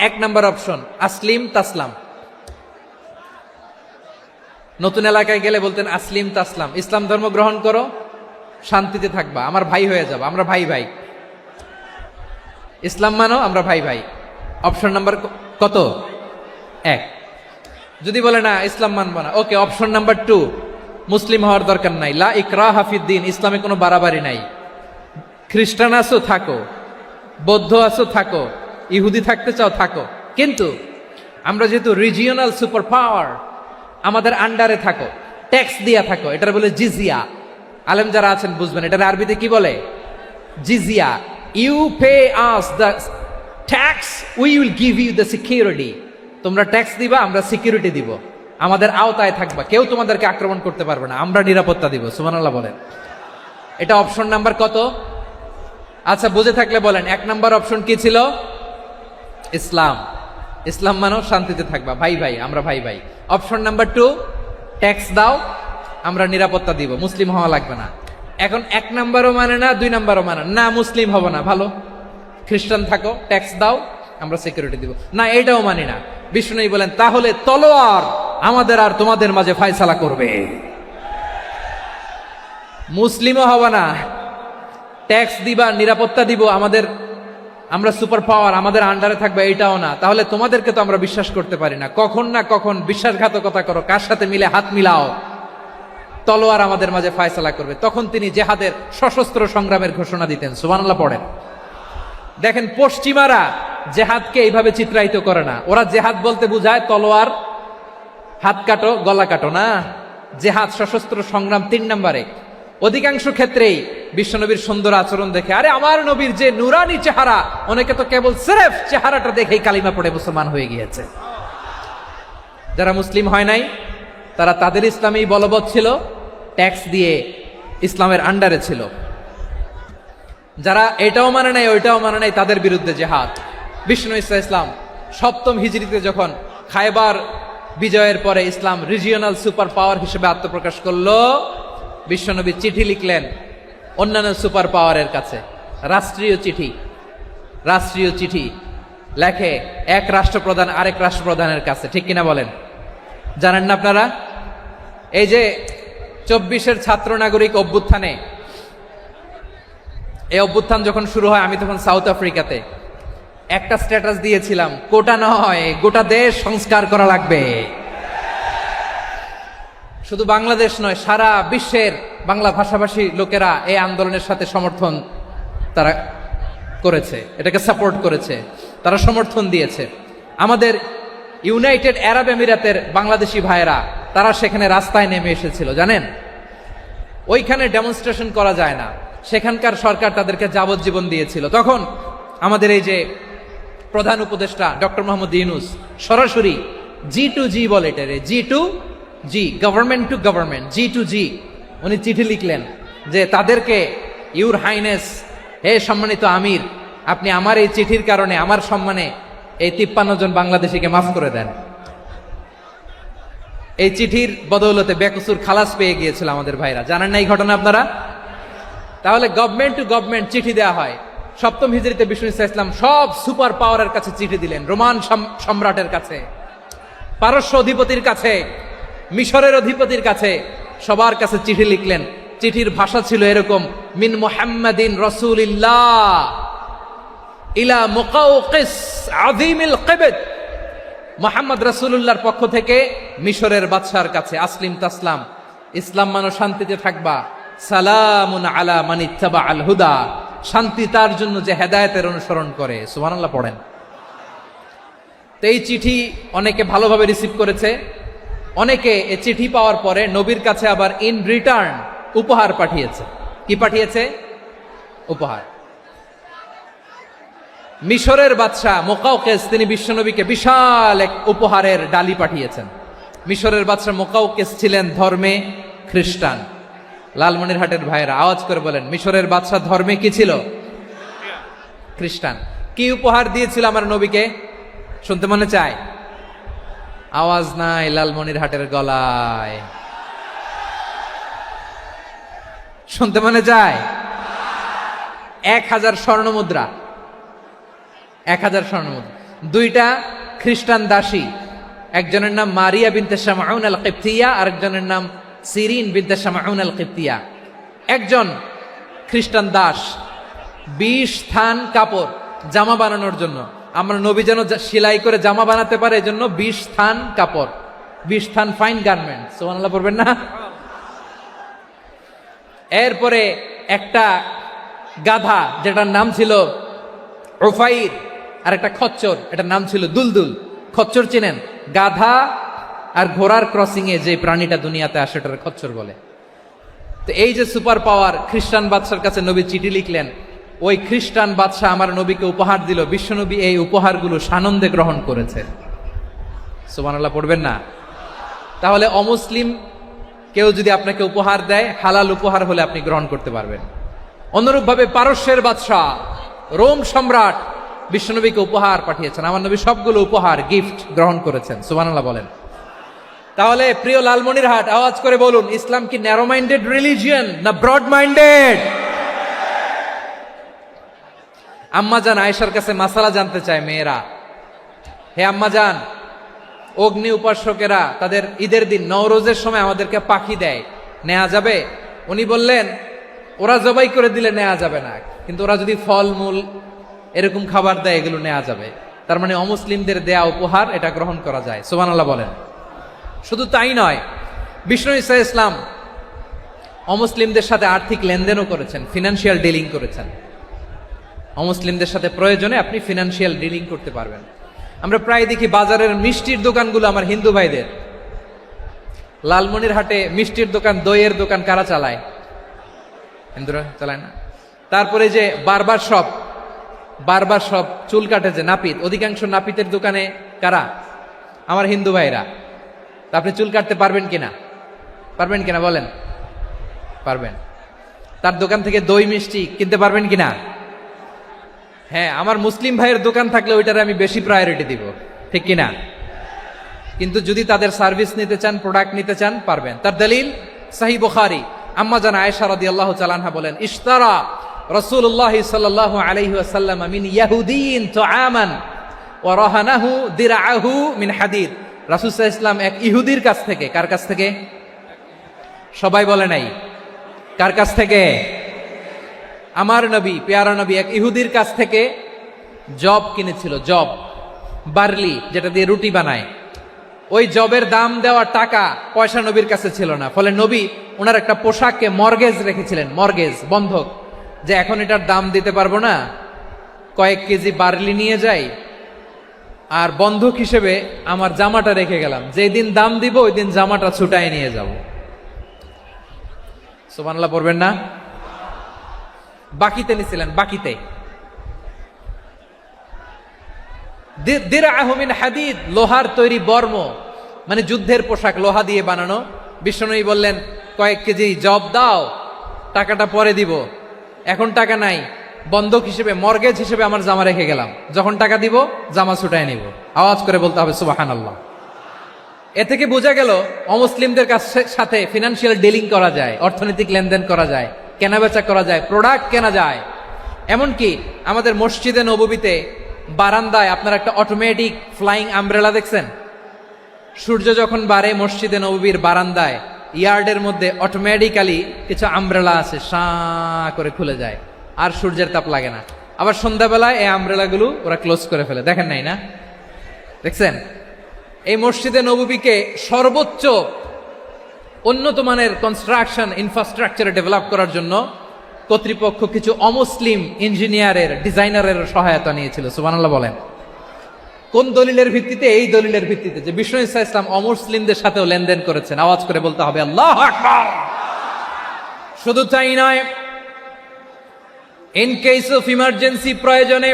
[SPEAKER 2] 1 নাম্বার অপশন, আসলিম তাসলাম। নতুন এলাকায় গেলে বলতেন, আসলিম তাসলাম, ইসলাম ধর্ম গ্রহণ করো, শান্তিতে থাকবা, আমার ভাই হয়ে যাবা, আমরা ভাই ভাই। ইসলাম মানো, আমরা ভাই ভাই। অপশন নাম্বার কত? 1। যদি বলে না ইসলাম মানবো না, ওকে, অপশন নাম্বার 2, মুসলিম হওয়ার দরকার নাই, লা ইকরাহা ফিদ্দিন, ইসলামে কোনো বাড়াবাড়ি নাই। খ্রিস্টান আছো থাকো, বৌদ্ধ আছো থাকো, ইহুদি থাকতে চাও থাকো, কিন্তু আমরা যেহেতু রিজিওনাল সুপার পাওয়ার, আমাদের আন্ডারে থাকো, ট্যাক্স দিয়া থাকো, এটার বলে জিজিয়া। আলেম যারা আছেন বুঝবেন, এটার আরবিতে কি বলে? জিজিয়া। You pay us the tax, we will give you the security. তোমরা ট্যাক্স দিবা, আমরা সিকিউরিটি দিব, আমাদের আওতায় থাকবা, কেউ তোমাদেরকে আক্রমণ করতে পারবে না, আমরা নিরাপত্তা দিব। সুবহানাল্লাহ বলেন। এটা অপশন নাম্বার কত? আচ্ছা, বুঝে থাকলে বলেন 1 নাম্বার অপশন কি ছিল? ইসলাম। ইসলাম মানো, শান্তিতে থাকবা, ভাই ভাই, আমরা ভাই ভাই। অপশন নাম্বার 2, ট্যাক্স দাও, আমরা নিরাপত্তা দিব, মুসলিম হওয়া লাগবে না। এখন 1 নাম্বারও মানে না, 2 নাম্বারও মানে না, মুসলিম হব না, ভালো, খ্রিস্টান থাকো, ট্যাক্স দাও, আমরা সিকিউরিটি দিব না, এটাও মানি না। বিষ্ণু বলেন তাহলে তলোয়ার আমাদের আর তোমাদের মাঝে ফায়সালা করবে। মুসলিমও হব না, ট্যাক্স দিবা, নিরাপত্তা দিব, আমরা সুপার পাওয়ার, আমাদের আন্ডারে থাকবে, এটাও না। তাহলে তোমাদেরকে তো আমরা বিশ্বাস করতে পারি না, কখন না কখন বিশ্বাসঘাতকতা করো, কার সাথে মিলে হাত মিলাও, তলোয়ার আমাদের মাঝে ফায়সালা করবে। তখন তিনি জেহাদের সশস্ত্র সংগ্রামের ঘোষণা দিতেন। সুবহানাল্লাহ পড়েন। দেখেন, পশ্চিমারা জেহাদকে এইভাবে চিত্রায়িত করে না। ওরা জেহাদ বলতে বুঝায় তলোয়ার, হাত কাটো, গলা কাটো, না। জেহাদ সশস্ত্র সংগ্রাম 3 নম্বরে। অধিকাংশ ক্ষেত্রেই বিশ্বনবীর সুন্দর আচরণ দেখে, আরে আমার নবীর যে নুরানি চেহারা, অনেকে তো কেবল সিরেফ চেহারাটা দেখেই কালিমা পড়ে মুসলমান হয়ে গিয়েছে। যারা মুসলিম হয় নাই তারা তাদের ইসলামেই বলবৎ ছিল, ট্যাক্স দিয়ে ইসলামের আন্ডারে ছিল। যারা এটাও মানে নাই, ওইটাও মানে নাই, তাদের বিরুদ্ধে জেহাদ। বিষ্ণু ইসলাম 7ম হিজরিতে যখন খায়বার বিজয়ের পরে ইসলাম রিজিওনাল সুপার পাওয়ার হিসেবে আত্মপ্রকাশ করলো, বিশ্বনবী চিঠি লিখলেন অন্যান্য সুপার পাওয়ারের কাছে, রাষ্ট্রীয় চিঠি লেখে এক রাষ্ট্রপ্রধান আরেক রাষ্ট্রপ্রধানের কাছে। ঠিক কিনা বলেন? জানেন না আপনারা? এই যে 24-এর ছাত্র নাগরিক অভ্যুত্থানে, এই অভ্যুত্থান যখন শুরু হয়, আমি তখন সাউথ আফ্রিকাতে, একটা স্ট্যাটাস দিয়েছিলাম, কোটা নয় গোটা দেশ সংস্কার করা লাগবে। শুধু বাংলাদেশ নয়, সারা বিশ্বের বাংলা ভাষাভাষী লোকেরা এই আন্দোলনের সাথে সমর্থন তারা করেছে, এটাকে সাপোর্ট করেছে, তারা সমর্থন দিয়েছে। আমাদের ইউনাইটেড আরব আমিরাতের বাংলাদেশি ভাইয়েরা, তারা সেখানে রাস্তায় নেমে এসেছিল, জানেন? ওইখানে ডেমনস্ট্রেশন করা যায় না, সেখানকার সরকার তাদেরকে যাবজ্জীবন দিয়েছিল। তখন আমাদের এই যে প্রধান উপদেষ্টা ডক্টর মোহাম্মদ ইউনূস সরাসরি G2G বলে, এটারে G2G, government to government, G2G, উনি চিঠি লিখলেন যে তাদেরকে, ইউর হাইনেস, হে সম্মানিত আমির, আপনি আমার এই চিঠির কারণে আমার সম্মানে এই 53 জন বাংলাদেশিকে মাফ করে দেন। এই চিঠির বদৌলতে বেকসুর খালাস পেয়ে গিয়েছিল আমাদের ভাইরা। জানেন না এই ঘটনা আপনারা? তাহলে গভর্নমেন্ট টু গভর্নমেন্ট চিঠি দেওয়া হয়। 7ম হিজরিতে বিষ্ণু ইসলাম সব সুপার পাওয়ারের কাছে চিঠি দিলেন, রোমান সম্রাটের কাছে, পারস্য অধিপতির কাছে, মিশরের অধিপতির কাছে, সবার কাছে চিঠি লিখলেন। চিঠির ভাষা ছিল এরকম, মিন মুহাম্মাদিন রাসূলিল্লাহ ইলা মুকাওকিস আযীমিল কিবত, মুহাম্মদ রাসূলুল্লাহর পক্ষ থেকে মিশরের বাদশার কাছে, আসলিম তাসলাম, ইসলাম মানো, শান্তিতে থাকবা, সালামুন আলা মান ইত্তাবা আল হুদা, শান্তি তার জন্য যে হেদায়েতের অনুসরণ করে। সুবহানাল্লাহ পড়েন। তো এই চিঠি অনেকে ভালোভাবে রিসিভ করেছে, অনেকে এই চিঠি পাওয়ার পরে নবীর কাছে আবার ইন রিটার্ন উপহার পাঠিয়েছে। কি পাঠিয়েছে? উপহার। মিশরের বাদশাহ মুকাওকিস, তিনি বিশ্বনবীকে বিশাল এক উপহারের ডালি পাঠিয়েছেন। মিশরের বাদশাহ মুকাওকিস ছিলেন ধর্মে খ্রিস্টান। লালমনিরহাটের ভাইয়েরা আওয়াজ করে বলেন, মিশরের বাদশাহ ধর্মে কি ছিল? খ্রিস্টান। কি উপহার দিয়েছিল আমার নবীকে? শুনতে মনে চায়? আওয়াজ নাই লালমনিরহাটের গলায়, শুনতে মনে চায়? 1000 স্বর্ণমুদ্রা, 1000 স্বর্ণমুদ্রা। 2টা খ্রিস্টান দাসী, একজনের নাম মারিয়া বিনতে শামউন আল কিবতিয়া, আরেকজনের নাম সিরিন বিনতে শামউন আল কিবতিয়া। একজন খ্রিস্টান দাস 20 থান কাপড় জামা বানানোর জন্য। আমরা নবী যেন সেলাই করে জামা বানাতে পারে এজন্য 20 থান কাপড়, 20 থান ফাইন গার্মেন্ট, সুবহানাল্লাহ পড়বেন না? এরপরে একটা গাধা যেটার নাম ছিল উফাইর, আর একটা খচ্চর এটার নাম ছিল দুলদুল। খচ্চর চিনেন? গাধা আর ঘোড়ার ক্রসিং এ যে প্রাণীটা দুনিয়াতে আসে ওটার খচ্চর বলে। তো এই যে সুপার পাওয়ার, খ্রিস্টান বাদশার কাছে নবী চিঠি লিখলেন, ওই খ্রিস্টান বাদশাহ আমার নবীকে উপহার দিল, বিশ্বনবী এই উপহারগুলো সানন্দে গ্রহণ করেছে। সুবহানাল্লাহ পড়বেন না? তাহলে অমুসলিম কেউ যদি আপনাকে উপহার দেয়, হালাল উপহার হলে আপনি গ্রহণ করতে পারবেন। অনুরূপভাবে পারস্যের বাদশাহ, রোম সম্রাট বিশ্বনবীকে উপহার পাঠিয়েছেন, আমার নবী সবগুলো উপহার গিফট গ্রহণ করেছেন। সুবহানাল্লাহ বলেন। তাহলে প্রিয় লালমনিরহাট, আওয়াজ করে বলুন, ইসলাম কি ন্যারো মাইন্ডেড রিলিজিয়ন না ব্রড মাইন্ডেড? আম্মাজান আয়েশার কাছে মাসালা জানতে চায় মেয়েরা, হে আম্মাজান, অগ্নি উপাসকেরা তাদের ঈদের দিন নওরোজের সময় আমাদেরকে পাখি দেয়, নেওয়া যাবে? উনি বললেন, ওরা জবাই করে দিলে নেওয়া যাবে না, কিন্তু ওরা যদি ফলমূল এরকম খাবার দেয় এগুলো নেওয়া যাবে। তার মানে অমুসলিমদের দেয়া উপহার এটা গ্রহণ করা যায়। সুবহানাল্লাহ বলেন। শুধু তাই নয়, বিষ্ণু ঈসা ইসলাম অমুসলিমদের সাথে আর্থিক লেনদেনও করেছেন, ফিনান্সিয়াল ডিলিং করেছেন। অমুসলিমদের সাথে প্রয়োজনে আপনি ফিনান্সিয়াল ডিলিং করতে পারবেন। আমরা প্রায় দেখি বাজারের মিষ্টির দোকানগুলো আমার হিন্দু ভাইদের। লালমনিরহাটে মিষ্টির দোকান, দইয়ের দোকান কারা চালায়? হিন্দুরা চালায় না। তারপরে যে বারবার শপ, চুল কাটে যে নাপিত, অধিকাংশ নাপিতের দোকানে কারা? আমার হিন্দু ভাইরা। তা আপনি চুল কাটতে পারবেন কিনা? পারবেন কিনা বলেন? পারবেন। তার দোকান থেকে দই মিষ্টি কিনতে পারবেন কিনা? হ্যাঁ, আমার মুসলিম ভাইয়ের দোকান থাকলে ওইটারে আমি বেশি প্রায়োরিটি দিব, ঠিক কিনা? কিন্তু যদি তাদের সার্ভিস নিতে চান, প্রোডাক্ট নিতে চান, পারবেন। তার দলিল সহিহ বুখারী, আম্মা জান আয়েশা রাদিয়াল্লাহু তাআলা আনহা বলেন, ইশতারা রাসূলুল্লাহ সাল্লাল্লাহু আলাইহি ওয়াসাল্লাম মিন ইয়াহুদিয়িন তুআমান ওয়া রাহানাহু দিরআহু মিন হাদিদ। রাসূল সাল্লাল্লাহু আলাইহি ওয়াসাল্লাম এক ইহুদির কাছ থেকে, কার কাছ থেকে? সবাই বলে নাই, কার কাছ থেকে? আমার নবী, পেয়ারা নবী এক ইহুদির কাছ থেকে জব কিনেছিল, জব, বার্লি, যেটা দিয়ে রুটি বানায়। ওই জবের দাম দেওয়ার টাকা পয়সা নবীর কাছে ছিল না, ফলে নবী ওনার একটা পোশাককে মর্গেজ রেখেছিলেন, মর্গেজ, বন্ধক, যে এখন এটার দাম দিতে পারবো না, কয়েক কেজি বার্লি নিয়ে যাই আর বন্ধক হিসেবে আমার জামাটা রেখে গেলাম, যেই দিন দাম দিব ওই দিন জামাটা ছুটায় নিয়ে যাব। সুবহানাল্লাহ পড়বেন না? বাকিতে নিছিলেন, বাকিতে। দিরআহু মিন হাদিদ, লোহার তৈরি বর্ম, মানে যুদ্ধের পোশাক, লোহা দিয়ে বানানো। বিশ্বনবী বললেন, কয়েক কেজি জব দাও, টাকাটা পরে দিব, এখন টাকা নাই, বন্ধক হিসেবে, মর্গেজ হিসেবে আমার জামা রেখে গেলাম, যখন টাকা দিব জামা ছুটায় নিব। আওয়াজ করে বলতে হবে সুবহানাল্লাহ। এ থেকে বোঝা গেল অমুসলিমদের সাথে ফিনান্সিয়াল ডিলিং করা যায়, অর্থনৈতিক লেনদেন করা যায়, কেনাবেচা করা যায়, প্রোডাক্ট কেনা যায়। এমনকি আমাদের মসজিদে নববীতে বারান্দায় আপনারা একটা অটোমেটিক ফ্লাইং আমব্রেলা দেখছেন? সূর্য যখন বাড়ে মসজিদে নববীর বারান্দায়, ইয়ার্ডের মধ্যে অটোমেটিক্যালি কিছু আমব্রেলা আছে, সাঁ করে খুলে যায়, আর সূর্যের তাপ লাগে না। আবার সন্ধ্যাবেলায় এই আমব্রেলাগুলো ওরা ক্লোজ করে ফেলে, দেখেন নাই না? দেখছেন? এই মসজিদে নববীকে সর্বোচ্চ উন্নত মানের কনস্ট্রাকশন ইনফ্রাস্ট্রাকচারে ডেভেলপ করার জন্য কর্তৃপক্ষ কিছু অমুসলিম ইঞ্জিনিয়ারের, ডিজাইনারের সহায়তা নিয়েছিল। সুবহানাল্লাহ বলেন। কোন দলিলের ভিত্তিতে? এই দলিলের ভিত্তিতে যে বিষ্ণু ঈসা ইসলাম অমুসলিমদের সাথেও লেনদেন করেছেন। আওয়াজ করে বলতে হবে আল্লাহু আকবার। শুধু তাই নয়, ইন কেস অফ ইমার্জেন্সি, প্রয়োজনে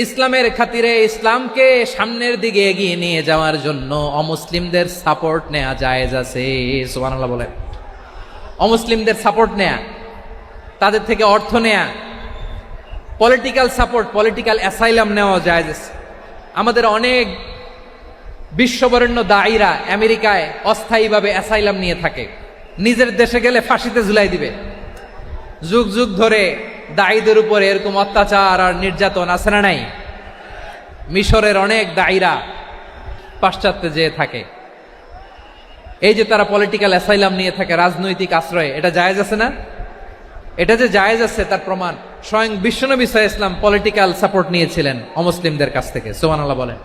[SPEAKER 2] ইসলামের খাতিরে, ইসলামকে সামনের দিকে এগিয়ে নিয়ে যাওয়ার জন্য অমুসলিমদের সাপোর্ট নেওয়া জায়েজ আছে। সুবহানাল্লাহ বলেন। অমুসলিমদের সাপোর্ট নেয়া, তাদের থেকে অর্থ নেয়া, পলিটিক্যাল সাপোর্ট, পলিটিক্যাল অ্যাসাইলাম নেওয়া জায়েজ আছে। আমাদের অনেক বিশ্ববরেণ্য দায়ীরা আমেরিকায় অস্থায়ীভাবে অ্যাসাইলাম নিয়ে থাকে, নিজের দেশে গেলে ফাঁসিতে ঝুলাই দিবে। যুগ যুগ ধরে দায়ীদের উপরে এরকম অত্যাচার আর নির্যাতন আছে না নাই? মিশরের অনেক দায়ীরা পাশ্চাত্যে যেয়ে থাকে। এই যে তারা পলিটিক্যাল অ্যাসাইলাম নিয়ে থাকে, রাজনৈতিক আশ্রয়, এটা জায়েজ আছে না? এটা যে জায়েজ আছে তার প্রমাণ স্বয়ং বিশ্বনবী সাল্লাল্লাহু আলাইহি ওয়াসাল্লাম পলিটিক্যাল সাপোর্ট নিয়েছিলেন অমুসলিমদের কাছ থেকে। সুবহানাল্লাহ বলেন।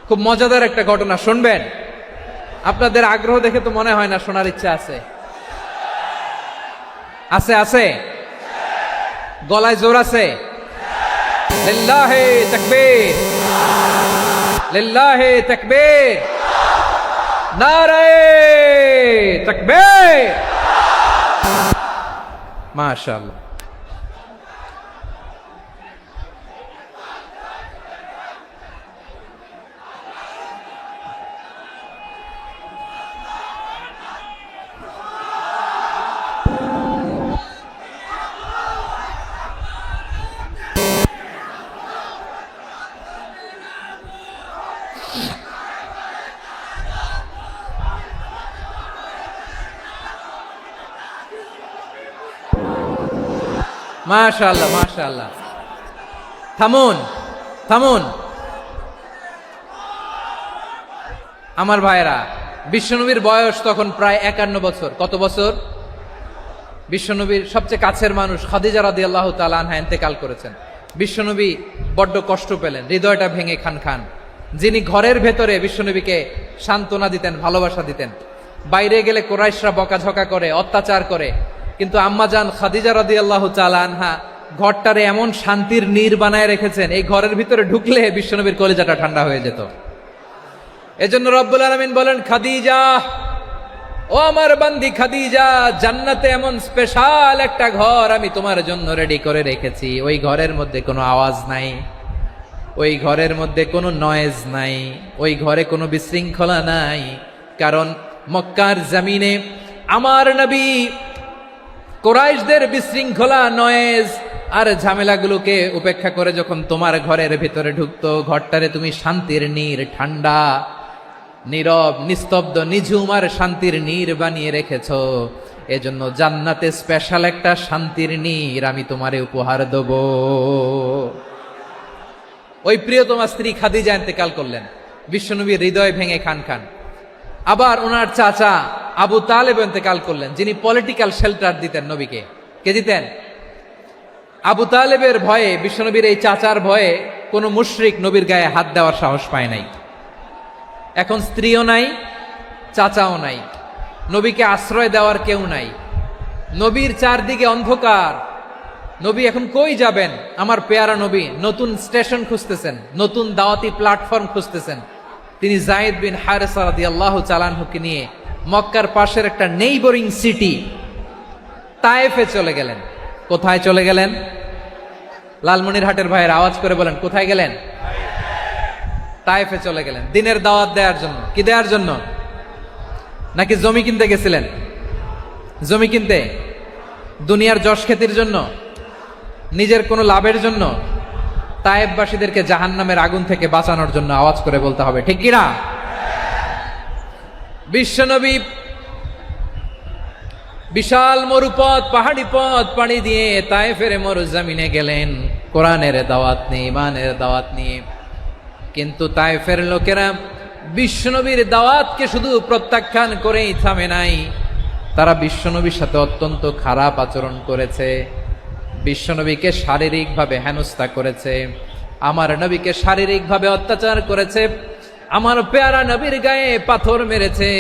[SPEAKER 2] খুব মজাদার একটা ঘটনা, শুনবেন? আপনাদের আগ্রহ দেখে তো মনে হয় না শোনার ইচ্ছা আছে। আছে আছে, গলায় জোর আছে। লিল্লাহে তাকবীর, লিল্লাহে তাকবীর, নারে তাকবীর। মাশাআল্লাহ। মাশাআল্লাহ মাশাআল্লাহ। থামুন থামুন আমার ভাইরা, বিশ্বনবীর বয়স তখন প্রায় 51 বছর। কত বছর? বিশ্বনবীর সবচেয়ে কাছের মানুষ খাদিজা রাদিয়াল্লাহু তাআলা আনহা ইন্তেকাল করেছেন। বিশ্বনবী বড্ড কষ্ট পেলেন, হৃদয়টা ভেঙে খান খান। যিনি ঘরের ভেতরে বিশ্বনবীকে সান্ত্বনা দিতেন, ভালোবাসা দিতেন, বাইরে গেলে কুরাইশরা বকাঝকা করে, অত্যাচার করে, কিন্তু আম্মাজান খাদিজা রাদিয়াল্লাহু তাআলা আনহা ঘরটারে এমন শান্তির নীর বানায় রেখেছেন, এই ঘরের ভিতরে ঢুকলে বিশ্বনবীর কলিজাটা ঠান্ডা হয়ে যেত। এজন্য রব্বুল আলামিন বলেন, খাদিজা, ও আমার বান্দি খাদিজা, জান্নাতে এমন স্পেশাল একটা ঘর আমি তোমার জন্য রেডি করে রেখেছি। ওই ঘরের মধ্যে কোনো আওয়াজ নাই, ওই ঘরের মধ্যে কোনো নয়েজ নাই, ওই ঘরে কোনো বিশৃঙ্খলা নাই। কারণ মক্কার জমিনে আমার নবী কুরাইশদের বিশৃঙ্খলা, নয়েজ আর ঝামেলাগুলোকে উপেক্ষা করে যখন তোমার ঘরের ভিতরে ঢুকতো, ঘরটারে তুমি শান্তির নীর, ঠান্ডা, নীরব, নিস্তব্ধ, নিঝুম আর শান্তির নীর বানিয়ে রেখেছো। এজন্য জান্নাতে স্পেশাল একটা শান্তির নীর আমি তোমারে উপহার দেব। ওই প্রিয়তমা স্ত্রী খাদিজা ইন্তেকাল করলেন, বিশ্বনবীর হৃদয় ভেঙে খান খান। আবার ওনার চাচা আবু তালেব ইন্তেকাল করলেন, যিনি পলিটিক্যাল শেল্টার দিতেন নবীকে। কে দিতেন? আবু তালেবের ভয়ে, বিশ্বনবীর এই চাচার ভয়ে কোনো মুশরিক নবীর গায়ে হাত দেওয়ার সাহস পায় নাই। এখন স্ত্রীও নাই, চাচাও নাই, নবীকে আশ্রয় দেওয়ার কেউ নাই। নবীর চারদিকে অন্ধকার, নবী এখন কই যাবেন? আমার পেয়ারা নবী নতুন স্টেশন খুঁজতেছেন, নতুন দাওয়াতি প্ল্যাটফর্ম খুঁজতেছেন। তিনি যায়েদ বিন হারেসা রাদিয়াল্লাহু তাআলা আনহুকে নিয়ে মক্কার পাশের একটা নেইবরিং সিটি তায়েফে চলে গেলেন। কোথায় চলে গেলেন? লালমনিরহাটের ভাইয়ের আওয়াজ করে বলেন, কোথায় গেলেন? তায়েফে চলে গেলেন দিনের দাওয়াত দেওয়ার জন্য। কি দেওয়ার জন্য? নাকি জমি কিনতে গেছিলেন? জমি কিনতে? দুনিয়ার যশ খ্যাতির জন্য? নিজের কোনো লাভের জন্য? তায়েফবাসীদেরকে জাহান্নামের আগুন থেকে বাঁচানোর জন্য। আওয়াজ করে বলতে হবে, ঠিক কিনা? বিশ্বনবী বিশাল মরুপথ, পাহাড়ি পথ পাড়ি দিয়ে তায়েফের মরুজমিনে গেলেন কোরআনের দাওয়াত নিয়ে, ইমানের দাওয়াত নিয়ে। কিন্তু তায়েফের লোকেরা বিশ্বনবীর দাওয়াতকে শুধু প্রত্যাখ্যান করেই থামে নাই, তারা বিশ্বনবীর সাথে অত্যন্ত খারাপ আচরণ করেছে। বিশ্বনবীকে শারীরিকভাবে হেনস্থা করেছে, আমার নবীকে শারীরিকভাবে অত্যাচার করেছে, আমার পেয়ারা নবীর গায়ে পাথর মেরেছে,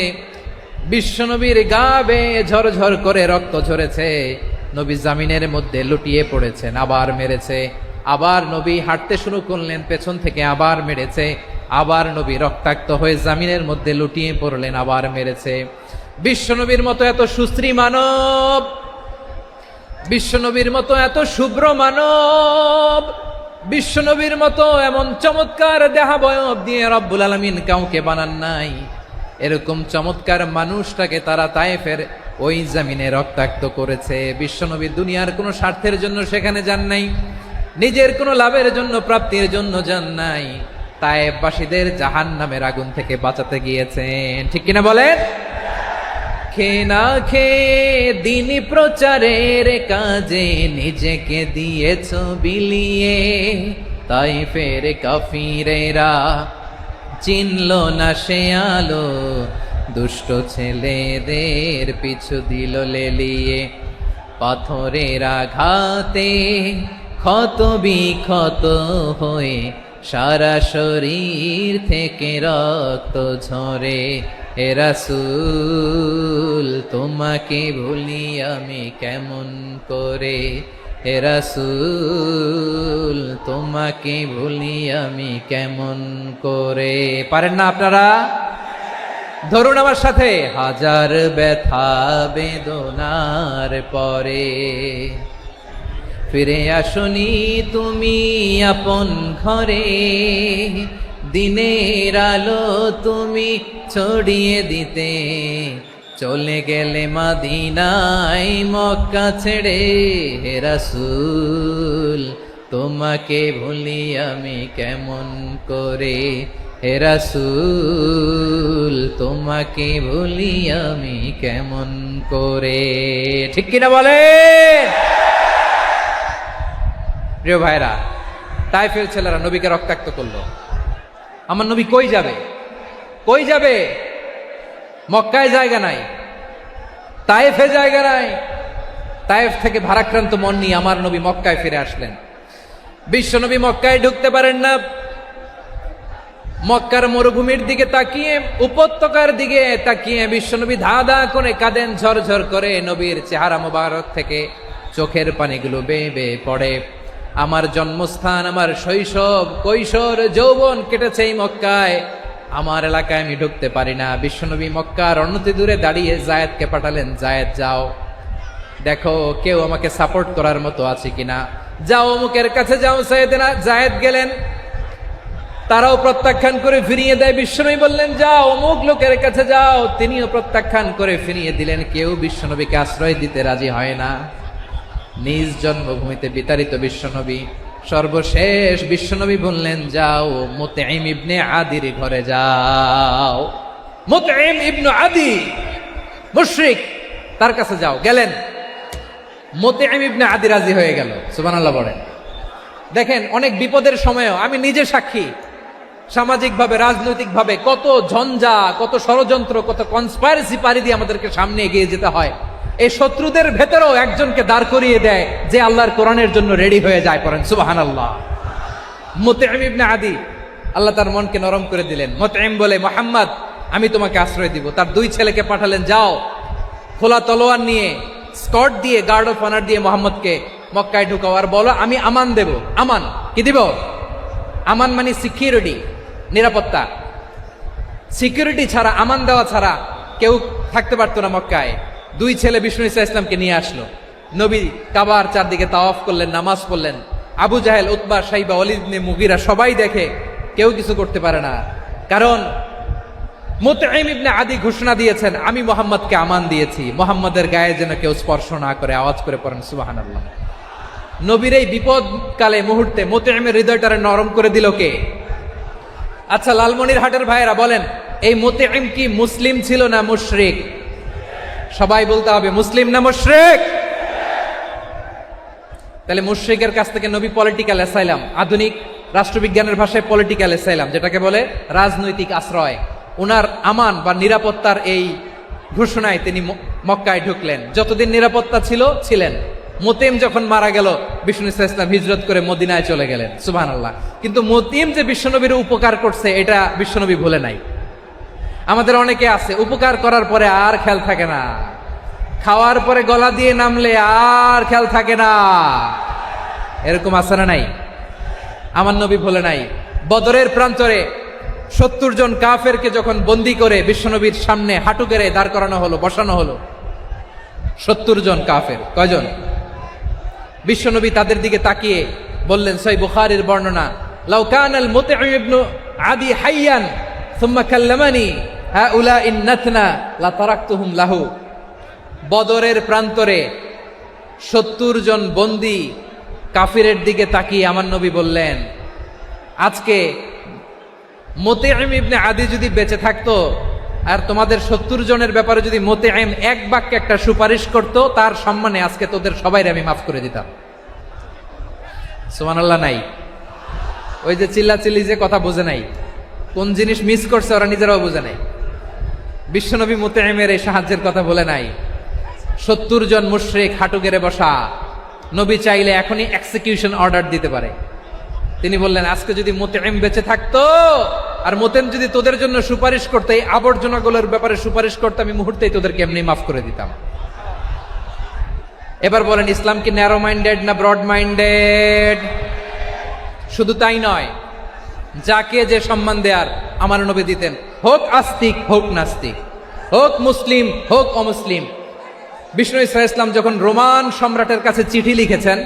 [SPEAKER 2] বিশ্বনবীর গা বেয়ে ঝরঝর করে রক্ত ঝরেছে, নবী জামিনের মধ্যে লুটিয়ে পড়েছেন, আবার মেরেছে, আবার নবী হাঁটতে শুরু করলেন, পেছন থেকে আবার মেরেছে, আবার নবী রক্তাক্ত হয়ে জামিনের মধ্যে লুটিয়ে পড়লেন, আবার মেরেছে। বিশ্বনবীর মতো এত সুশ্রী মানব, বিশ্বনবীর মতো এত শুভ্র মানব, বিশ্বনবীর মতো এমন চমৎকার দেহাবয়ব দিয়ে রব্বুল আলামিন কাউকে বানান নাই। এরকম চমৎকার মানুষটাকে তারা তায়েফের ওই জমিনে রক্তাক্ত করেছে। বিশ্বনবী দুনিয়ার কোনো স্বার্থের জন্য সেখানে যান নাই, নিজের কোনো লাভের জন্য, প্রাপ্তির জন্য যান নাই, তায়েফবাসীদের জাহান্নামের আগুন থেকে বাঁচাতে গিয়েছেন। ঠিক কিনা বলেন? খেয়ে না খেয়ে দিন প্রচারের কাজে নিজেকে দিয়েছ বিলিয়ে, তায়েফের কাফিরেরা চিনল না সে আলো, দুষ্ট ছেলেদের পিছু দিল লেলিয়ে। পাথরের আঘাতে ক্ষত বিক্ষত হয়ে সারা শরীর থেকে রক্ত ঝরে। হে রাসূল তোমাকে ভুলি আমি কেমন করে, হে রাসূল তোমাকে ভুলি আমি কেমন করে। পারেন না আপনারা? ধরুন আমার সাথে। হাজার ব্যথা বেদনার পরে ফিরে আসনি তুমি আপন ঘরে, দিনের আলো তুমি ছড়িয়ে দিতে চলে গেলে মদিনায় মক্কা ছেড়ে। হে রাসূল তোমাকে ভুলি আমি কেমন করে, হে রাসূল তোমাকে ভুলি আমি কেমন করে। ঠিক কিনা বলে? প্রিয় ভাইরা, তায়েফের ছেলেরা নবীকে রক্তাক্ত করলো। আমার নবী কই যাবে? কই যাবে? মক্কায় জায়গা নাই, তায়েফে জায়গা নাই। তায়েফ থেকে ভারাক্রান্ত মন নিয়ে আমার নবী মক্কায় ফিরে আসলেন। বিশ্ব নবী মক্কায় ঢুকতে পারেন না। মক্কার মরুভূমির দিকে তাকিয়ে, উপত্যকার দিকে তাকিয়ে বিশ্বনবী ধা ধা করে কাঁদেন, ঝরঝর করে। নবীর চেহারা মোবারক থেকে চোখের পানিগুলো বেয়ে বেয়ে পড়ে। আমার জন্মস্থান, আমার শৈশব, কৈশোর, যৌবন কেটেছে এই মক্কায়। আমার এলাকায় আমি ঢুকতে পারি না। বিশ্বনবী মক্কার অনতি দূরে দাঁড়িয়ে জায়েদকে পাঠালেন, জায়েদ যাও দেখো কেউ আমাকে সাপোর্ট করার মতো আছে কিনা। যাও অমুকের কাছে যাও। সাইয়েদনা জায়েদ গেলেন, তারাও প্রত্যাখ্যান করে ফিরিয়ে দেয়। বিশ্বনবী বললেন যাও অমুক লোকের কাছে যাও, তিনিও প্রত্যাখ্যান করে ফিরিয়ে দিলেন। কেউ বিশ্বনবীকে আশ্রয় দিতে রাজি হয় না। নিজ জন্মভূমিতে বিতাড়িত বিশ্বনবী, সর্বশেষ বিশ্বনবী বললেন যাও মুতঈম ইবনে আদির ঘরে যাও। মুতঈম ইবনে আদি মুশরিক, তার কাছে যাও। গেলেন, মুতঈম ইবনে আদি রাজি হয়ে গেল। সুবহানাল্লাহ বলেন। দেখেন, অনেক বিপদের সময়ও আমি নিজে সাক্ষী, সামাজিকভাবে রাজনৈতিকভাবে কত ঝঞ্ঝা, কত ষড়যন্ত্র, কত কনস্পাইরেসি পাড়ি দিয়ে আমাদেরকে সামনে এগিয়ে যেতে হয়। এই শত্রুদের ভেতরেও একজনকে দাঁড় করিয়ে দেয় যে আল্লাহর কোরআনের জন্য রেডি হয়ে যায়। পড়েন সুবহানাল্লাহ। মুতঈম ইবনে আদি, আল্লাহ তার মনকে নরম করে দিলেন। মুতঈম বলে, মুহাম্মদ আমি তোমাকে আশ্রয় দিব। তার দুই ছেলেকে পাঠালেন, যাও খোলা তলোয়ার নিয়ে, স্কট দিয়ে, গার্ড অফ অনার দিয়ে মোহাম্মদকে মক্কায় ঢুকাও, আর বলো আমি আমান দেব। আমান কি দিব? আমান মানে সিকিউরিটি, নিরাপত্তা। সিকিউরিটি ছাড়া, আমান দেওয়া ছাড়া কেউ থাকতে পারতো না মক্কায়। দুই ছেলে বিষ্ণু ইসা ইসলামকে নিয়ে আসলো। নবী কাবার চারদিকে তাওয়াফ করলেন, নামাজ পড়লেন। আবু জাহেল, উতবা, শাইবা, ওয়ালিদ ইবনে মুগীরা সবাই দেখে, কেউ কিছু করতে পারে না। কারণ মুতঈম ইবনে আদি ঘোষণা দিয়েছেন আমি মুহাম্মদকে আমান দিয়েছি, মুহাম্মদের গায়ে যেন কেউ স্পর্শ না করে। আওয়াজ করে পড়েন সুবহানাল্লাহ। নবীর এই বিপদকালে মুহূর্তে মুতঈমের হৃদয়টারে নরম করে দিল কে? আচ্ছা, লালমনিরহাটের ভাইয়েরা বলেন, এই মুতঈম কি মুসলিম ছিল না মুশরিক? সবাই বলতে হবে মুসলিম না মুশরিক? তাহলে মুশরিকের কাছ থেকে নবী পলিটিক্যাল অ্যাসাইলাম, আধুনিক রাষ্ট্রবিজ্ঞানের ভাষায় পলিটিক্যাল অ্যাসাইলাম, যেটাকে বলে রাজনৈতিক আশ্রয়, উনার আমান বা নিরাপত্তার এই ঘোষণায় তিনি মক্কায় ঢুকলেন। যতদিন নিরাপত্তা ছিল ছিলেন। মুতঈম যখন মারা গেল, বিষ্ণু ইসলাম হিজরত করে মদিনায় চলে গেলেন। সুবহানাল্লাহ। কিন্তু মুতঈম যে বিশ্বনবীর উপকার করছে এটা বিশ্বনবী ভুলে নাই। আমাদের অনেকে আছে উপকার করার পরে আর খেয়াল থাকে না, খাওয়ার পরে গলা দিয়ে নামলে আর খেয়াল থাকে না। এরকম আছে না নাই? আমার নবী ভুলে নাই। বদরের প্রান্তরে 70 জন কাফেরকে যখন বন্দী করে বিশ্বনবীর সামনে হাঁটু গেড়ে দাঁড় করানো হলো, বসানো হলো, 70 জন কাফের। কয়জন? বিশ্বনবী তাদের দিকে তাকিয়ে বললেন, সহিহ বুখারীর বর্ণনা, লাউ কানাল মুতঈম ইবনে আদি হাইয়ান সুম্মা কাল্লামানি হাউলাঈ নাতনা লা তারাকতুহুম লাহু। বদরের প্রান্তরে 70 জন বন্দী কাফিরের দিকে তাকিয়ে আমার নবী বললেন, আজকে মুতঈম ইবনে আদি যদি বেঁচে থাকতো আর তোমাদের 70 জনের ব্যাপারে যদি মুতঈম এক বাক্যে একটা সুপারিশ করত, তার সম্মানে আজকে তোদের সবাইকে আমি মাফ করে দিতাম। সুবহানাল্লাহ নাই? ওই যে চিল্লাচিল্লি যে কথা বোঝে নাই, কোন জিনিস মিস করছে ওরা নিজেরাও বোঝে নাই। বিশ্বনবী মুতঈমের এই সাহায্যের কথা বলে নাই। 70 জন মুশরিক হাঁটু গেড়ে বসা। নবী চাইলে এখনই এক্সিকিউশন অর্ডার দিতে পারে। তিনি বললেন, আজকে যদি মুতঈম বেঁচে থাকতো আর মুতঈম যদি তোদের জন্য সুপারিশ করতে, এই আবর্জনাগুলোর ব্যাপারে সুপারিশ করতে, আমি মুহূর্তেই তোদেরকে এমনি মাফ করে দিতাম। এবার বলেন, ইসলাম কি ন্যারো মাইন্ডেড না ব্রড মাইন্ডেড? শুধু তাই নয়, যাকে যে সম্মান দেয়ার আমার নবী দিতেন, হোক আস্তিক হোক নাস্তিক, হোক মুসলিম হোক অমুসলিম। বিষ্ণু ইসলাম যখন রোমান সম্রাটের কাছে চিঠি লিখেছেন,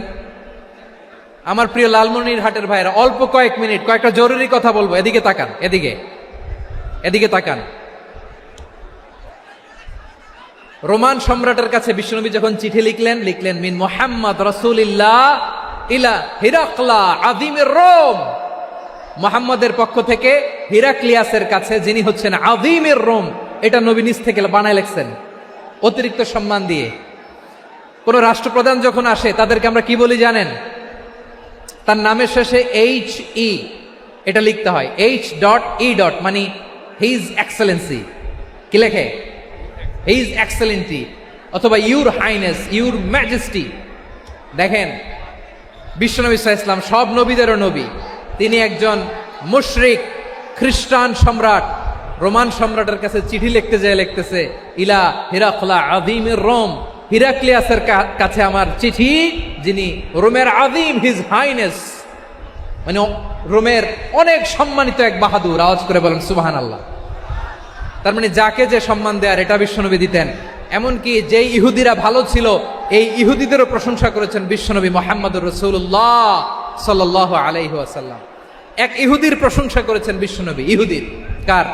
[SPEAKER 2] আমার প্রিয় লালমনিরহাটের ভাইয়েরা, অল্প কয়েক মিনিট কয়েকটা জরুরি কথা বলবো, এদিকে তাকান, এদিকে তাকান। রোমান সম্রাটের কাছে বিশ্বনবী যখন চিঠি লিখলেন মিন মুহাম্মদ রাসূলিল্লাহ ইলা হিরাকলা আযীমির রোম, মুহাম্মদের পক্ষ থেকে হিরাক্লিয়াসের কাছে, যিনি হচ্ছেন আযীমির রোম। এটা নবী নিজ থেকে বানায় লিখছেন, অতিরিক্ত সম্মান দিয়ে। কোন রাষ্ট্রপ্রধান যখন আসে তাদেরকে আমরা কি বলি জানেন? তার নামের শেষে HE এটা লিখতে হয়, H.E. মানে হিজ এক্সেলেন্সি। কি লেখে? হিজ এক্সেলেন্সি, অথবা ইউর হাইনেস, ইউর ম্যাজেস্টি। দেখেন, বিশ্বনবী সাল্লাল্লাহু আলাইহি ওয়াসাল্লাম সব নবীদেরও নবী। তিনি একজন মুশরিক খ্রিস্টান সম্রাট, রোমান সম্রাটের কাছে চিঠি লিখতে যায়, লিখতেছে ইলা হিরাকলা আযীমির রোম, হিরাক্লিয়াসের কাছে আমার চিঠি, যিনি রোমের আযীম, হিজ হাইনেস, মানে রোমের অনেক সম্মানিত এক বাহাদুর। আওয়াজ করে বলেন সুবহানাল্লাহ। তার মানে যাকে যে সম্মান দেয়ার, এটা বিশ্বনবী দিতেন। এমনকি যেই ইহুদিরা ভালো ছিল, এই ইহুদিদেরও প্রশংসা করেছেন বিশ্বনবী মুহাম্মদুর রাসূলুল্লাহ সাল্লাল্লাহু আলাইহি ওয়াসাল্লাম। এক ইহুদির প্রশংসা করেছেন বিশ্বনবী। ইহুদির কার?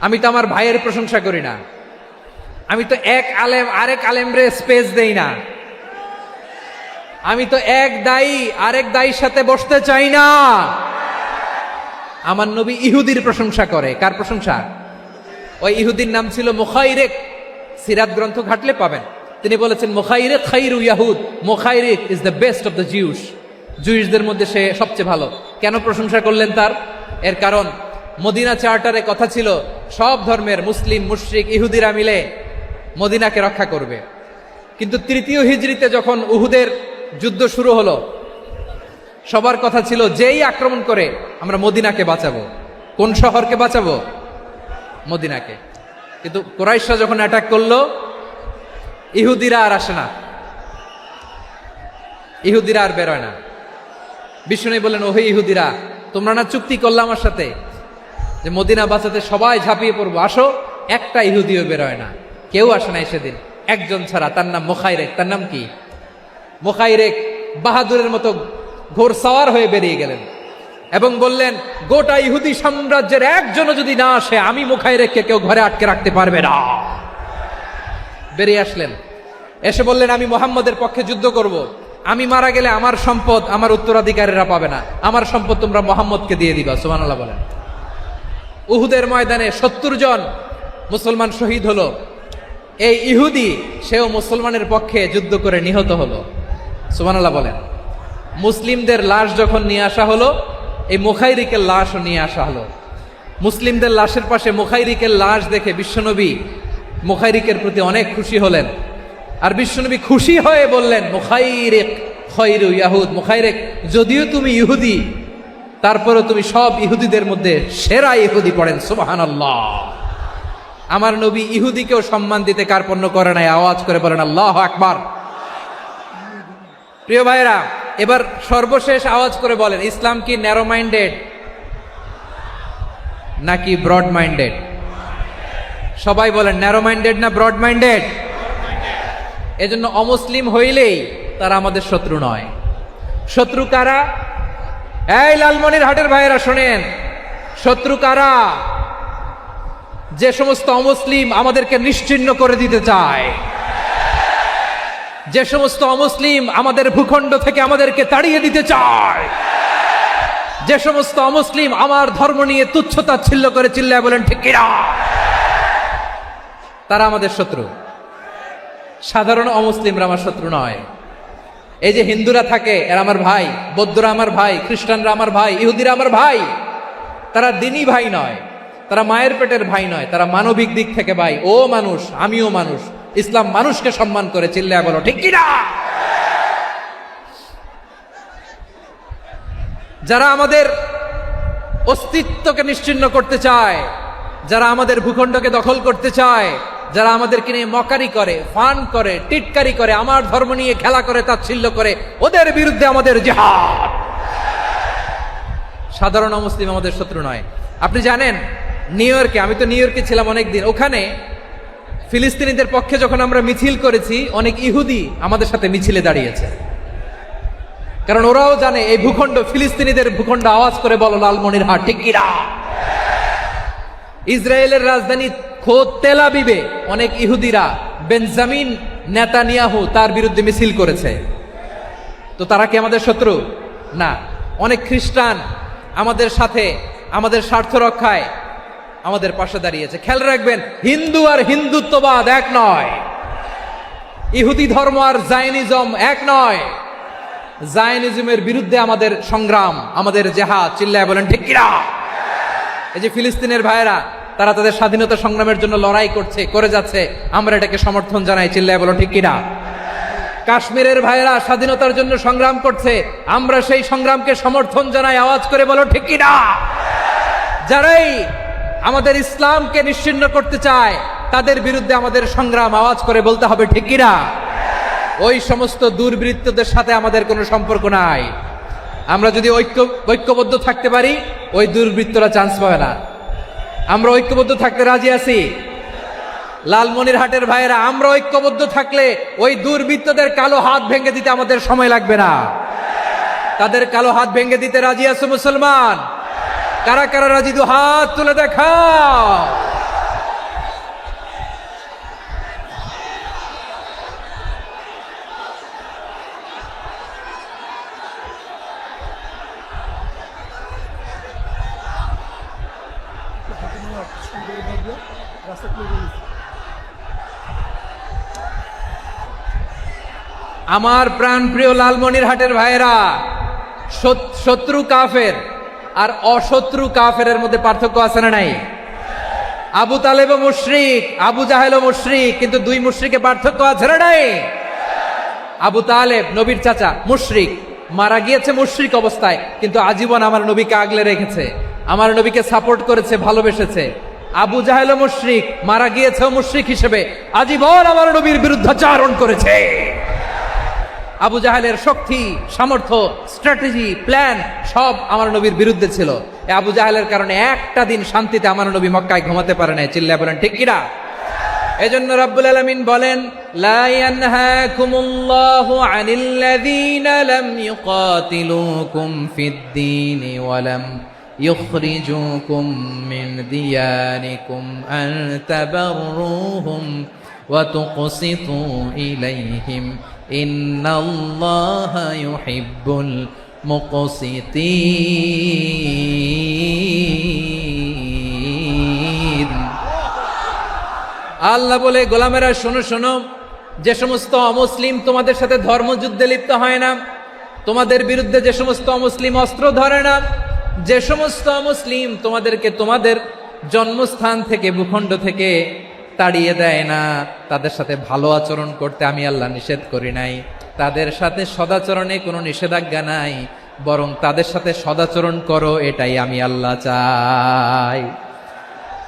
[SPEAKER 2] আমি তো আমার ভাইয়ের প্রশংসা করি না, আমি তো এক আলেম আরেক আলেমরে স্পেস দেই না, আমি তো এক দায়ী আরেক দায়ীর সাথে বসতে চাই না। আমার নবী ইহুদির প্রশংসা করে। কার প্রশংসা? ওই ইহুদির নাম ছিল মুখাইরেক। সিরাত গ্রন্থ ঘাটলে পাবেন। তিনি বলেছেন, মুখাইরেক খাইরু ইয়াহুদ, Mukhayriq is the best of the Jews. জুইসদের মধ্যে সে সবচেয়ে ভালো। কেন প্রশংসা করলেন তার? এর কারণ মদিনা চার্টারে কথা ছিল, সব ধর্মের মুসলিম, মুশরিক, ইহুদিরা মিলে মদিনাকে রক্ষা করবে। কিন্তু তৃতীয় হিজরিতে যখন উহুদের যুদ্ধ শুরু হলো, সবার কথা ছিল যেই আক্রমণ করে আমরা মদিনাকে বাঁচাবো। কোন শহরকে বাঁচাবো? মদিনাকে। কিন্তু কুরাইশরা যখন অ্যাটাক করলো, ইহুদিরা আর আসে না, ইহুদিরা আর বেরোয় না। বিষ্ণু বললেন, ওহে ইহুদিরা, তোমরা না চুক্তি করলে আমার সাথে যে মদিনা বাঁচাতে সবাই ঝাঁপিয়ে পড়বো, আসো। একটা ইহুদিও বেরোয় না, কেউ আসে নাই সেদিন, একজন ছাড়া। তার নাম মুখাইরেক। তার নাম কি? মুখাইরেক বাহাদুরের মতো ঘোড়সাওয়ার হয়ে বেরিয়ে গেলেন এবং বললেন, গোটা ইহুদি সাম্রাজ্যের একজনও যদি না আসে, আমি মুখাইরেককে কেউ ঘরে আটকে রাখতে পারবে না। বেরিয়ে আসলেন, এসে বললেন, আমি মুহাম্মদের পক্ষে যুদ্ধ করব। আমি মারা গেলে আমার সম্পদ আমার উত্তরাধিকারীরা পাবে না, আমার সম্পদ তোমরা মুহাম্মদকে দিয়ে দিবা। সুবহানাল্লাহ বলেন। উহুদের ময়দানে 70 জন মুসলমান শহীদ হলো। এই ইহুদি, সেও মুসলমানের পক্ষে যুদ্ধ করে নিহত হলো। সুবহানাল্লাহ বলেন। মুসলিমদের লাশ যখন নিয়ে আসা হলো, এই মুখাইরিকের লাশও নিয়ে আসা হলো। মুসলিমদের লাশের পাশে মুখাইরিকের লাশ দেখে বিশ্বনবী মুখাইরিকের প্রতি অনেক খুশি হলেন। আর বিশ্বনবী খুশি হয়ে বললেন, মুখাইরিক খায়রু ইয়াহুদ, মুখাইরিক যদিও তুমি ইহুদি, তারপরেও তুমি সব ইহুদিদের মধ্যে সেরা ইহুদি। পড়েন সুবহানাল্লাহ। আমার নবী ইহুদিকেও সম্মান দিতে কার্পণ্য করে নাই। আওয়াজ করে বলেন আল্লাহু আকবার। প্রিয় ভাইরা, এবার সর্বশেষ আওয়াজ করে বলেন, ইসলাম কি ন্যারো মাইন্ডেড নাকি ব্রড মাইন্ডেড? সবাই বলেন, ন্যারো মাইন্ডেড না ব্রড মাইন্ডেড? এজন্য অমুসলিম হইলেই তারা আমাদের শত্রু নয়। শত্রু কারা? এই লালমনিরহাটের ভাইয়েরা শোনেন, শত্রু কারা? যে সমস্ত অমুসলিম আমাদেরকে নিশ্চিহ্ন করে দিতে চায়, যে সমস্ত অমুসলিম আমাদের ভূখণ্ড থেকে আমাদেরকে তাড়িয়ে দিতে চায়, যে সমস্ত অমুসলিম আমার ধর্ম নিয়ে তুচ্ছতাচ্ছিল্য করে চিল্লায় বলেন ঠিক কিনা, তারা আমাদের শত্রু। সাধারণ অমুসলিমরা আমার শত্রু নয়। এই যে হিন্দুরা থাকে, এরা আমার ভাই, বৌদ্ধরা আমার ভাই, খ্রিস্টানরা আমার ভাই, ইহুদিরা আমার ভাই। তারা দিনই ভাই নয়, তারা মায়ের পেটের ভাই নয়, তারা মানবিক দিক থেকে ভাই। ও মানুষ, আমিও মানুষ, ইসলাম মানুষকে সম্মান করে, চিল্লায় বলো ঠিক কিনা? যারা আমাদের অস্তিত্বকে নিশ্চিহ্ন করতে চায়, যারা আমাদের ভূখণ্ডকে দখল করতে চায়, যারা আমাদেরকে নিয়ে মকারি করে, ফান করে, টিটকারি করে, আমার ধর্ম নিয়ে খেলা করে, তাচ্ছিল্য করে, ওদের বিরুদ্ধে আমাদের জিহাদ। সাধারণ মুসলিম আমাদের শত্রু নয়। আপনি জানেন নিউ ইয়র্কে, আমি তো নিউ ইয়র্কে ছিলাম অনেকদিন, ওখানে ফিলিস্তিনিদের পক্ষে যখন আমরা মিছিল করেছি, অনেক ইহুদি আমাদের সাথে মিছিলে দাঁড়িয়েছে। কারণ ওরাও জানে এই ভূখণ্ড ফিলিস্তিনিদের ভূখণ্ড। আওয়াজ করে বলো লালমনিরহাট ঠিক কিনা? ইসরায়েলের রাজধানী খোদ তেল আবিবে অনেক ইহুদিরা বেঞ্জামিন নেতানিয়াহু তার বিরুদ্ধে মিছিল করেছে। তো তারা কি আমাদের শত্রু? না। অনেক খ্রিস্টান আমাদের সাথে, আমাদের স্বার্থ রক্ষায় আমাদের পাশে দাঁড়িয়েছে। খেয়াল রাখবেন, হিন্দু আর হিন্দুত্ববাদ এক নয়, ইহুদি ধর্ম আর জায়নিজম এক নয়। জায়নিজমের বিরুদ্ধে আমাদের সংগ্রাম, আমাদের জেহাদ, চিল্লায় বলেন ঠিক কিনা? এই যে ফিলিস্তিনের ভাইয়েরা, তারা তাদের স্বাধীনতা সংগ্রামের জন্য লড়াই করছে, করে যাচ্ছে, আমরা এটাকে সমর্থন জানাই, চিল্লায় বলো ঠিক কিনা? কাশ্মীরের ভাইয়েরা স্বাধীনতার জন্য সংগ্রাম করছে, আমরা সেই সংগ্রামকে সমর্থন জানাই, আওয়াজ করে বলো ঠিক কিনা? যারাই আমাদের ইসলামকে নিশ্চিহ্ন করতে চায়, তাদের বিরুদ্ধে আমাদের সংগ্রাম, আওয়াজ করে বলতে হবে ঠিক কিনা? ওই সমস্ত দুর্বৃত্তদের সাথে আমাদের কোনো সম্পর্ক নাই। আমরা যদি ঐক্যবদ্ধ থাকতে পারি, ওই দুর্বৃত্তরা চান্স পাবে না। আমরা ঐক্যবদ্ধ থাকতে রাজি আছি। লালমনিরহাটের ভাইয়েরা, আমরা ঐক্যবদ্ধ থাকলে ওই দুর্বৃত্তদের কালো হাত ভেঙে দিতে আমাদের সময় লাগবে না। তাদের কালো হাত ভেঙে দিতে রাজি আছে মুসলমান? কারা কারা রাজি? দু হাত তুলে দেখাও। আমার প্রাণ প্রিয় লালমনিরহাটের ভাইয়েরা, শত্রু কাফের আর অশত্রু কাফেরের মধ্যে পার্থক্য আছে না নাই? আবু তালেবও মুশরিক, আবু জাহেলও মুশরিক, কিন্তু দুই মুশরিকে পার্থক্য আছে না নাই? আবু তালেব নবীর চাচা, মুশরিক, মারা গিয়েছে মুশরিক অবস্থায়, কিন্তু আজীবন আমার নবীকে আগলে রেখেছে, আমার নবীকে সাপোর্ট করেছে, ভালোবেসেছে। আবু জাহেলও মুশরিক, মারা গিয়েছে মুশরিক হিসেবে, আজীবন আমার নবীর বিরুদ্ধাচারণ করেছে। আবু জাহেলের শক্তি, সামর্থ্য, স্ট্র্যাটেজি, প্ল্যান সব আমার নবীর বিরুদ্ধে ছিল। এই আবু জাহেলের কারণে একটা দিন শান্তিতে আমার নবী মক্কায় ঘুমাতে পারে নাই, চিল্লায় বলেন ঠিক কিনা? এজন্য রাব্বুল আলামিন বলেন, লা ইয়ানহাকুমুল্লাহু আনিল্লাযীনা লাম ইউকাতিলুকুম ফিদ-দীনি ওয়া লাম ইখরিজুকুম মিন দিয়ারিকুম আন তাবাররুহুম ওয়া তুকসিতু ইলাইহিম ইন্নাল্লাহা ইউহিব্বুল মুকসিতিন। আল্লাহ বলে, গোলামেরা শোনো শোনো, যে সমস্ত অমুসলিম তোমাদের সাথে ধর্মযুদ্ধে লিপ্ত হয় না, তোমাদের বিরুদ্ধে যে সমস্ত অমুসলিম অস্ত্র ধরে না, যে সমস্ত অমুসলিম তোমাদেরকে তোমাদের জন্মস্থান থেকে, ভূখণ্ড থেকে তাড়িয়ে দেয় না, তাদের সাথে ভালো আচরণ করতে আমি আল্লাহ নিষেধ করি নাই। তাদের সাথে সদাচরণে কোনো নিষেধাজ্ঞা নাই, বরং তাদের সাথে সদাচরণ করো, এটাই আমি আল্লাহ চাই।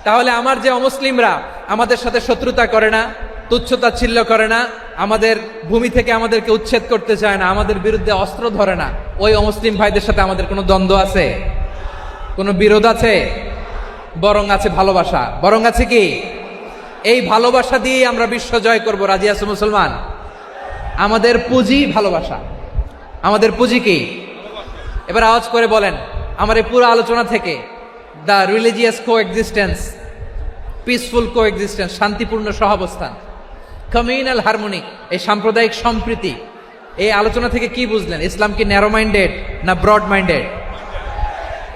[SPEAKER 2] তাহলে আমার যে অমুসলিমরা আমাদের সাথে শত্রুতা করে না, তুচ্ছতাচ্ছিল্য করে না, আমাদের ভূমি থেকে আমাদেরকে উচ্ছেদ করতে চায় না, আমাদের বিরুদ্ধে অস্ত্র ধরে না, ওই অমুসলিম ভাইদের সাথে আমাদের কোনো দ্বন্দ্ব আছে? কোনো বিরোধ আছে? বরং আছে ভালোবাসা। বরং আছে কি? এই ভালোবাসা দিয়ে আমরা বিশ্ব জয় করব। রাজি আছো মুসলমান? আমাদের পুঁজি ভালোবাসা। আমাদের পুঁজি কি? এবার আওয়াজ করে বলেন, আমার এই পুরো আলোচনা থেকে the religious coexistence, peaceful coexistence, শান্তিপূর্ণ সহাবস্থান, কমিউনাল হারমোনি, এই সাম্প্রদায়িক সম্প্রীতি, এই আলোচনা থেকে কি বুঝলেন? ইসলাম কি ন্যারো মাইন্ডেড না ব্রড মাইন্ডেড?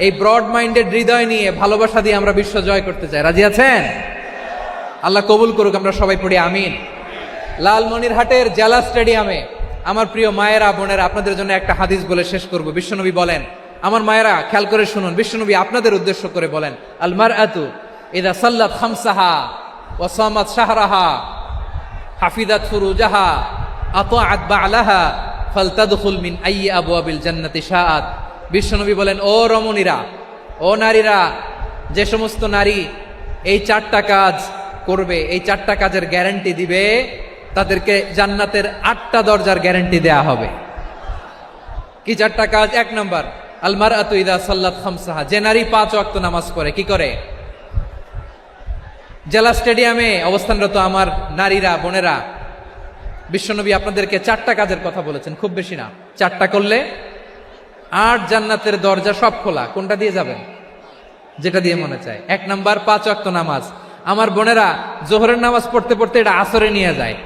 [SPEAKER 2] এই ব্রড মাইন্ডেড হৃদয় নিয়ে, ভালোবাসা দিয়ে আমরা বিশ্ব জয় করতে চাই। রাজি আছেন? আল্লাহ কবুল করুক, আমরা সবাই পড়ি আমিন। লালমনিরহাটের জেলা স্টেডিয়ামে আমার প্রিয় মায়েরা, বোনেরা, আপনাদের জন্য একটা হাদিস বলে শেষ করব। বিশ্বনবী বলেন, আমার মায়েরা খেয়াল করে শুনুন, বিশ্বনবী আপনাদের উদ্দেশ্য করে বলেন, আল মারআতু ইদা সাল্লাত খামসাহা ওয়া সামাত শাহরাহা হাফিজাত ফুরুজাহা আতাআত বা'লাহা ফালতাদখুল মিন আইয়ি আবওয়াবিল জান্নাতি শাআত। বিশ্বনবী বলেন, ও রমণীরা, ও নারীরা, যে সমস্ত নারী এই 4টা কাজ করবে, এই 4টা কাজের গ্যারান্টি দিবে, তাদেরকে জান্নাতের 8টা দরজার গ্যারান্টি দেয়া হবে। কি 4টা কাজ? 1 নম্বর, আল মারআতু ইযা সাল্লাত খামসাহা, যে নারী 5 ওয়াক্ত নামাজ পড়ে। কি করে? জেলা স্টেডিয়ামে অবস্থানরত আমার নারীরা, বোনেরা, বিশ্বনবী আপনাদেরকে 4টা কাজের কথা বলেছেন, খুব বেশি না। 4টা করলে 8 জান্নাতের দরজা সব খোলা। কোনটা দিয়ে যাবেন? যেটা দিয়ে মনে চায়। 1 নাম্বার 5 ওয়াক্ত নামাজ। আমার বোনেরা জোহরের নামাজ পড়তে পড়তে এটা আসরে নিয়ে যায়,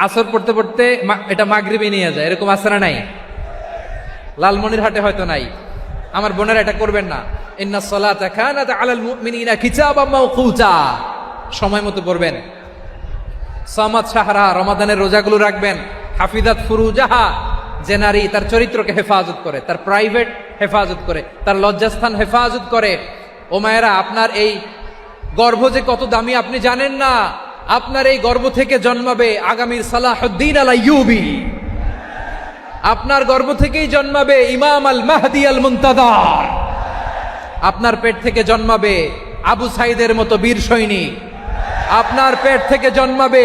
[SPEAKER 2] আসর পড়তে পড়তে এটা মাগরিবে নিয়ে যায়। এরকম আসরা নাই? লালমনিরহাটে হয়তো নাই। আমার বোনেরা এটা করবেন না। ইন্নাস সালাতা কানাত আলাল মুমিনিনা কিতাবাম মাওকুতা, সময় মতো পড়বেন। সামাত শাহরা, রমাদানের রোজাগুলো রাখবেন। হাফিজাত ফুরুজাহা, যে নারী তার চরিত্রকে হেফাজত করে, তার প্রাইভেট হেফাজত করে, তার লজ্জাস্থান হেফাজত করে। ও মায়েরা, আপনার এই গর্ভ যে কত দামি আপনি জানেন না। আপনার এই গর্ভ থেকে জন্মাবে আগামীর সালাহুদ্দিন আল আইয়ুবী। আপনার গর্ভ থেকেই জন্মাবে ইমাম আল মাহদি আল মুনতাদার। আপনার পেট থেকে জন্মাবে আবু সাইদের মতো বীর সৈনিক। আপনার পেট থেকে জন্মাবে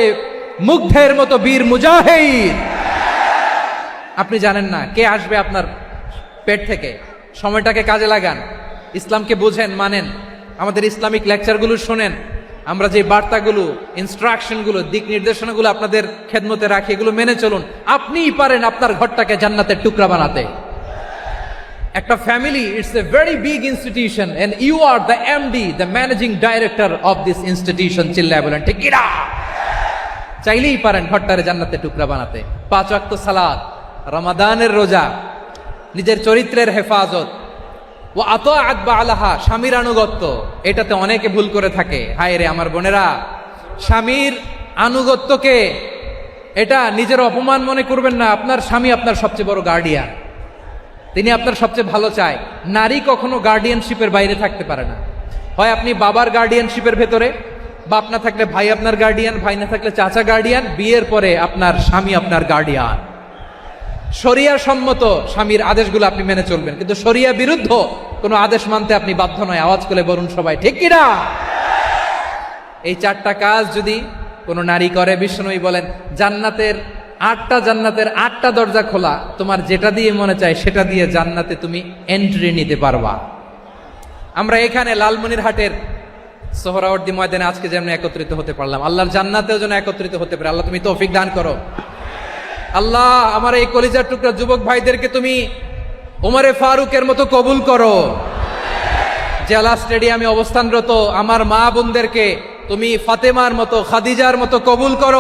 [SPEAKER 2] মুগ্ধের মতো বীর মুজাহিদ। আপনি জানেন না কে আসবে আপনার পেট থেকে। সময়টাকে কাজে লাগান, ইসলামকে বুঝেন, মানেন, আমাদের ইসলামিক লেকচারগুলো শোনেন। আমরা যে বার্তাগুলো, ইনস্ট্রাকশনগুলো, দিক নির্দেশনাগুলো আপনাদের খেদমতে রাখি, এগুলো মেনে চলুন। আপনিই পারেন আপনার ঘরটাকে জান্নাতের টুকরা বানাতে। একটা family, it's a very big institution and you are the MD, the managing director of this institution. চিল্লায় বলেন ঠিক কিনা? চাইলেই পারেন ঘরটারে জান্নাতের টুকরা বানাতে। 5 ওয়াক্ত সালাত, রমাদানের রোজা, নিজের চরিত্রের হেফাজত, ও আতাআত বা'লাহা, স্বামীর আনুগত্য। এটাতে অনেকে ভুল করে থাকে। হায় রে আমার বোনেরা, স্বামীর আনুগত্যকে এটা নিজের অপমান মনে করবেন না। আপনার স্বামী আপনার সবচেয়ে বড় গার্ডিয়ান, তিনি আপনার সবচেয়ে ভালো চায়। নারী কখনো গার্ডিয়ানশিপের বাইরে থাকতে পারে না। হয় আপনি বাবার গার্ডিয়ানশিপের ভেতরে, বাপ না থাকলে ভাই আপনার গার্ডিয়ান, ভাই না থাকলে চাচা গার্ডিয়ান, বিয়ের পরে আপনার স্বামী আপনার গার্ডিয়ান। শরিয়া সম্মত স্বামীর আদেশগুলো আপনি মেনে চলবেন, কিন্তু শরিয়া বিরুদ্ধ কোনো আদেশ মানতে আপনি বাধ্য নয়। আওয়াজ করে বলুন সবাই ঠিক কিনা? এই 4টা কাজ যদি কোনো নারী করে, বিশ্বনবী বলেন জান্নাতের 8টা দরজা খোলা। তোমার যেটা দিয়ে মনে চায় সেটা দিয়ে জান্নাতে তুমি এন্ট্রি নিতে পারবা। আমরা এখানে লালমনিরহাটের সোহরাওয়ার্দী ময়দানে আজকে যেমন একত্রিত হতে পারলাম, আল্লাহর জান্নাতেও যেন একত্রিত হতে পারে। আল্লাহ তুমি তৌফিক দান করো। আল্লাহ আমার এই কলিজার টুকরা যুবক ভাইদেরকে তুমি ওমরে ফারুকের মতো কবুল করো। জেলা স্টেডিয়ামে অবস্থানরত আমার মা বোনদেরকে তুমি ফাতেমার মতো, খাদিজার মতো কবুল করো।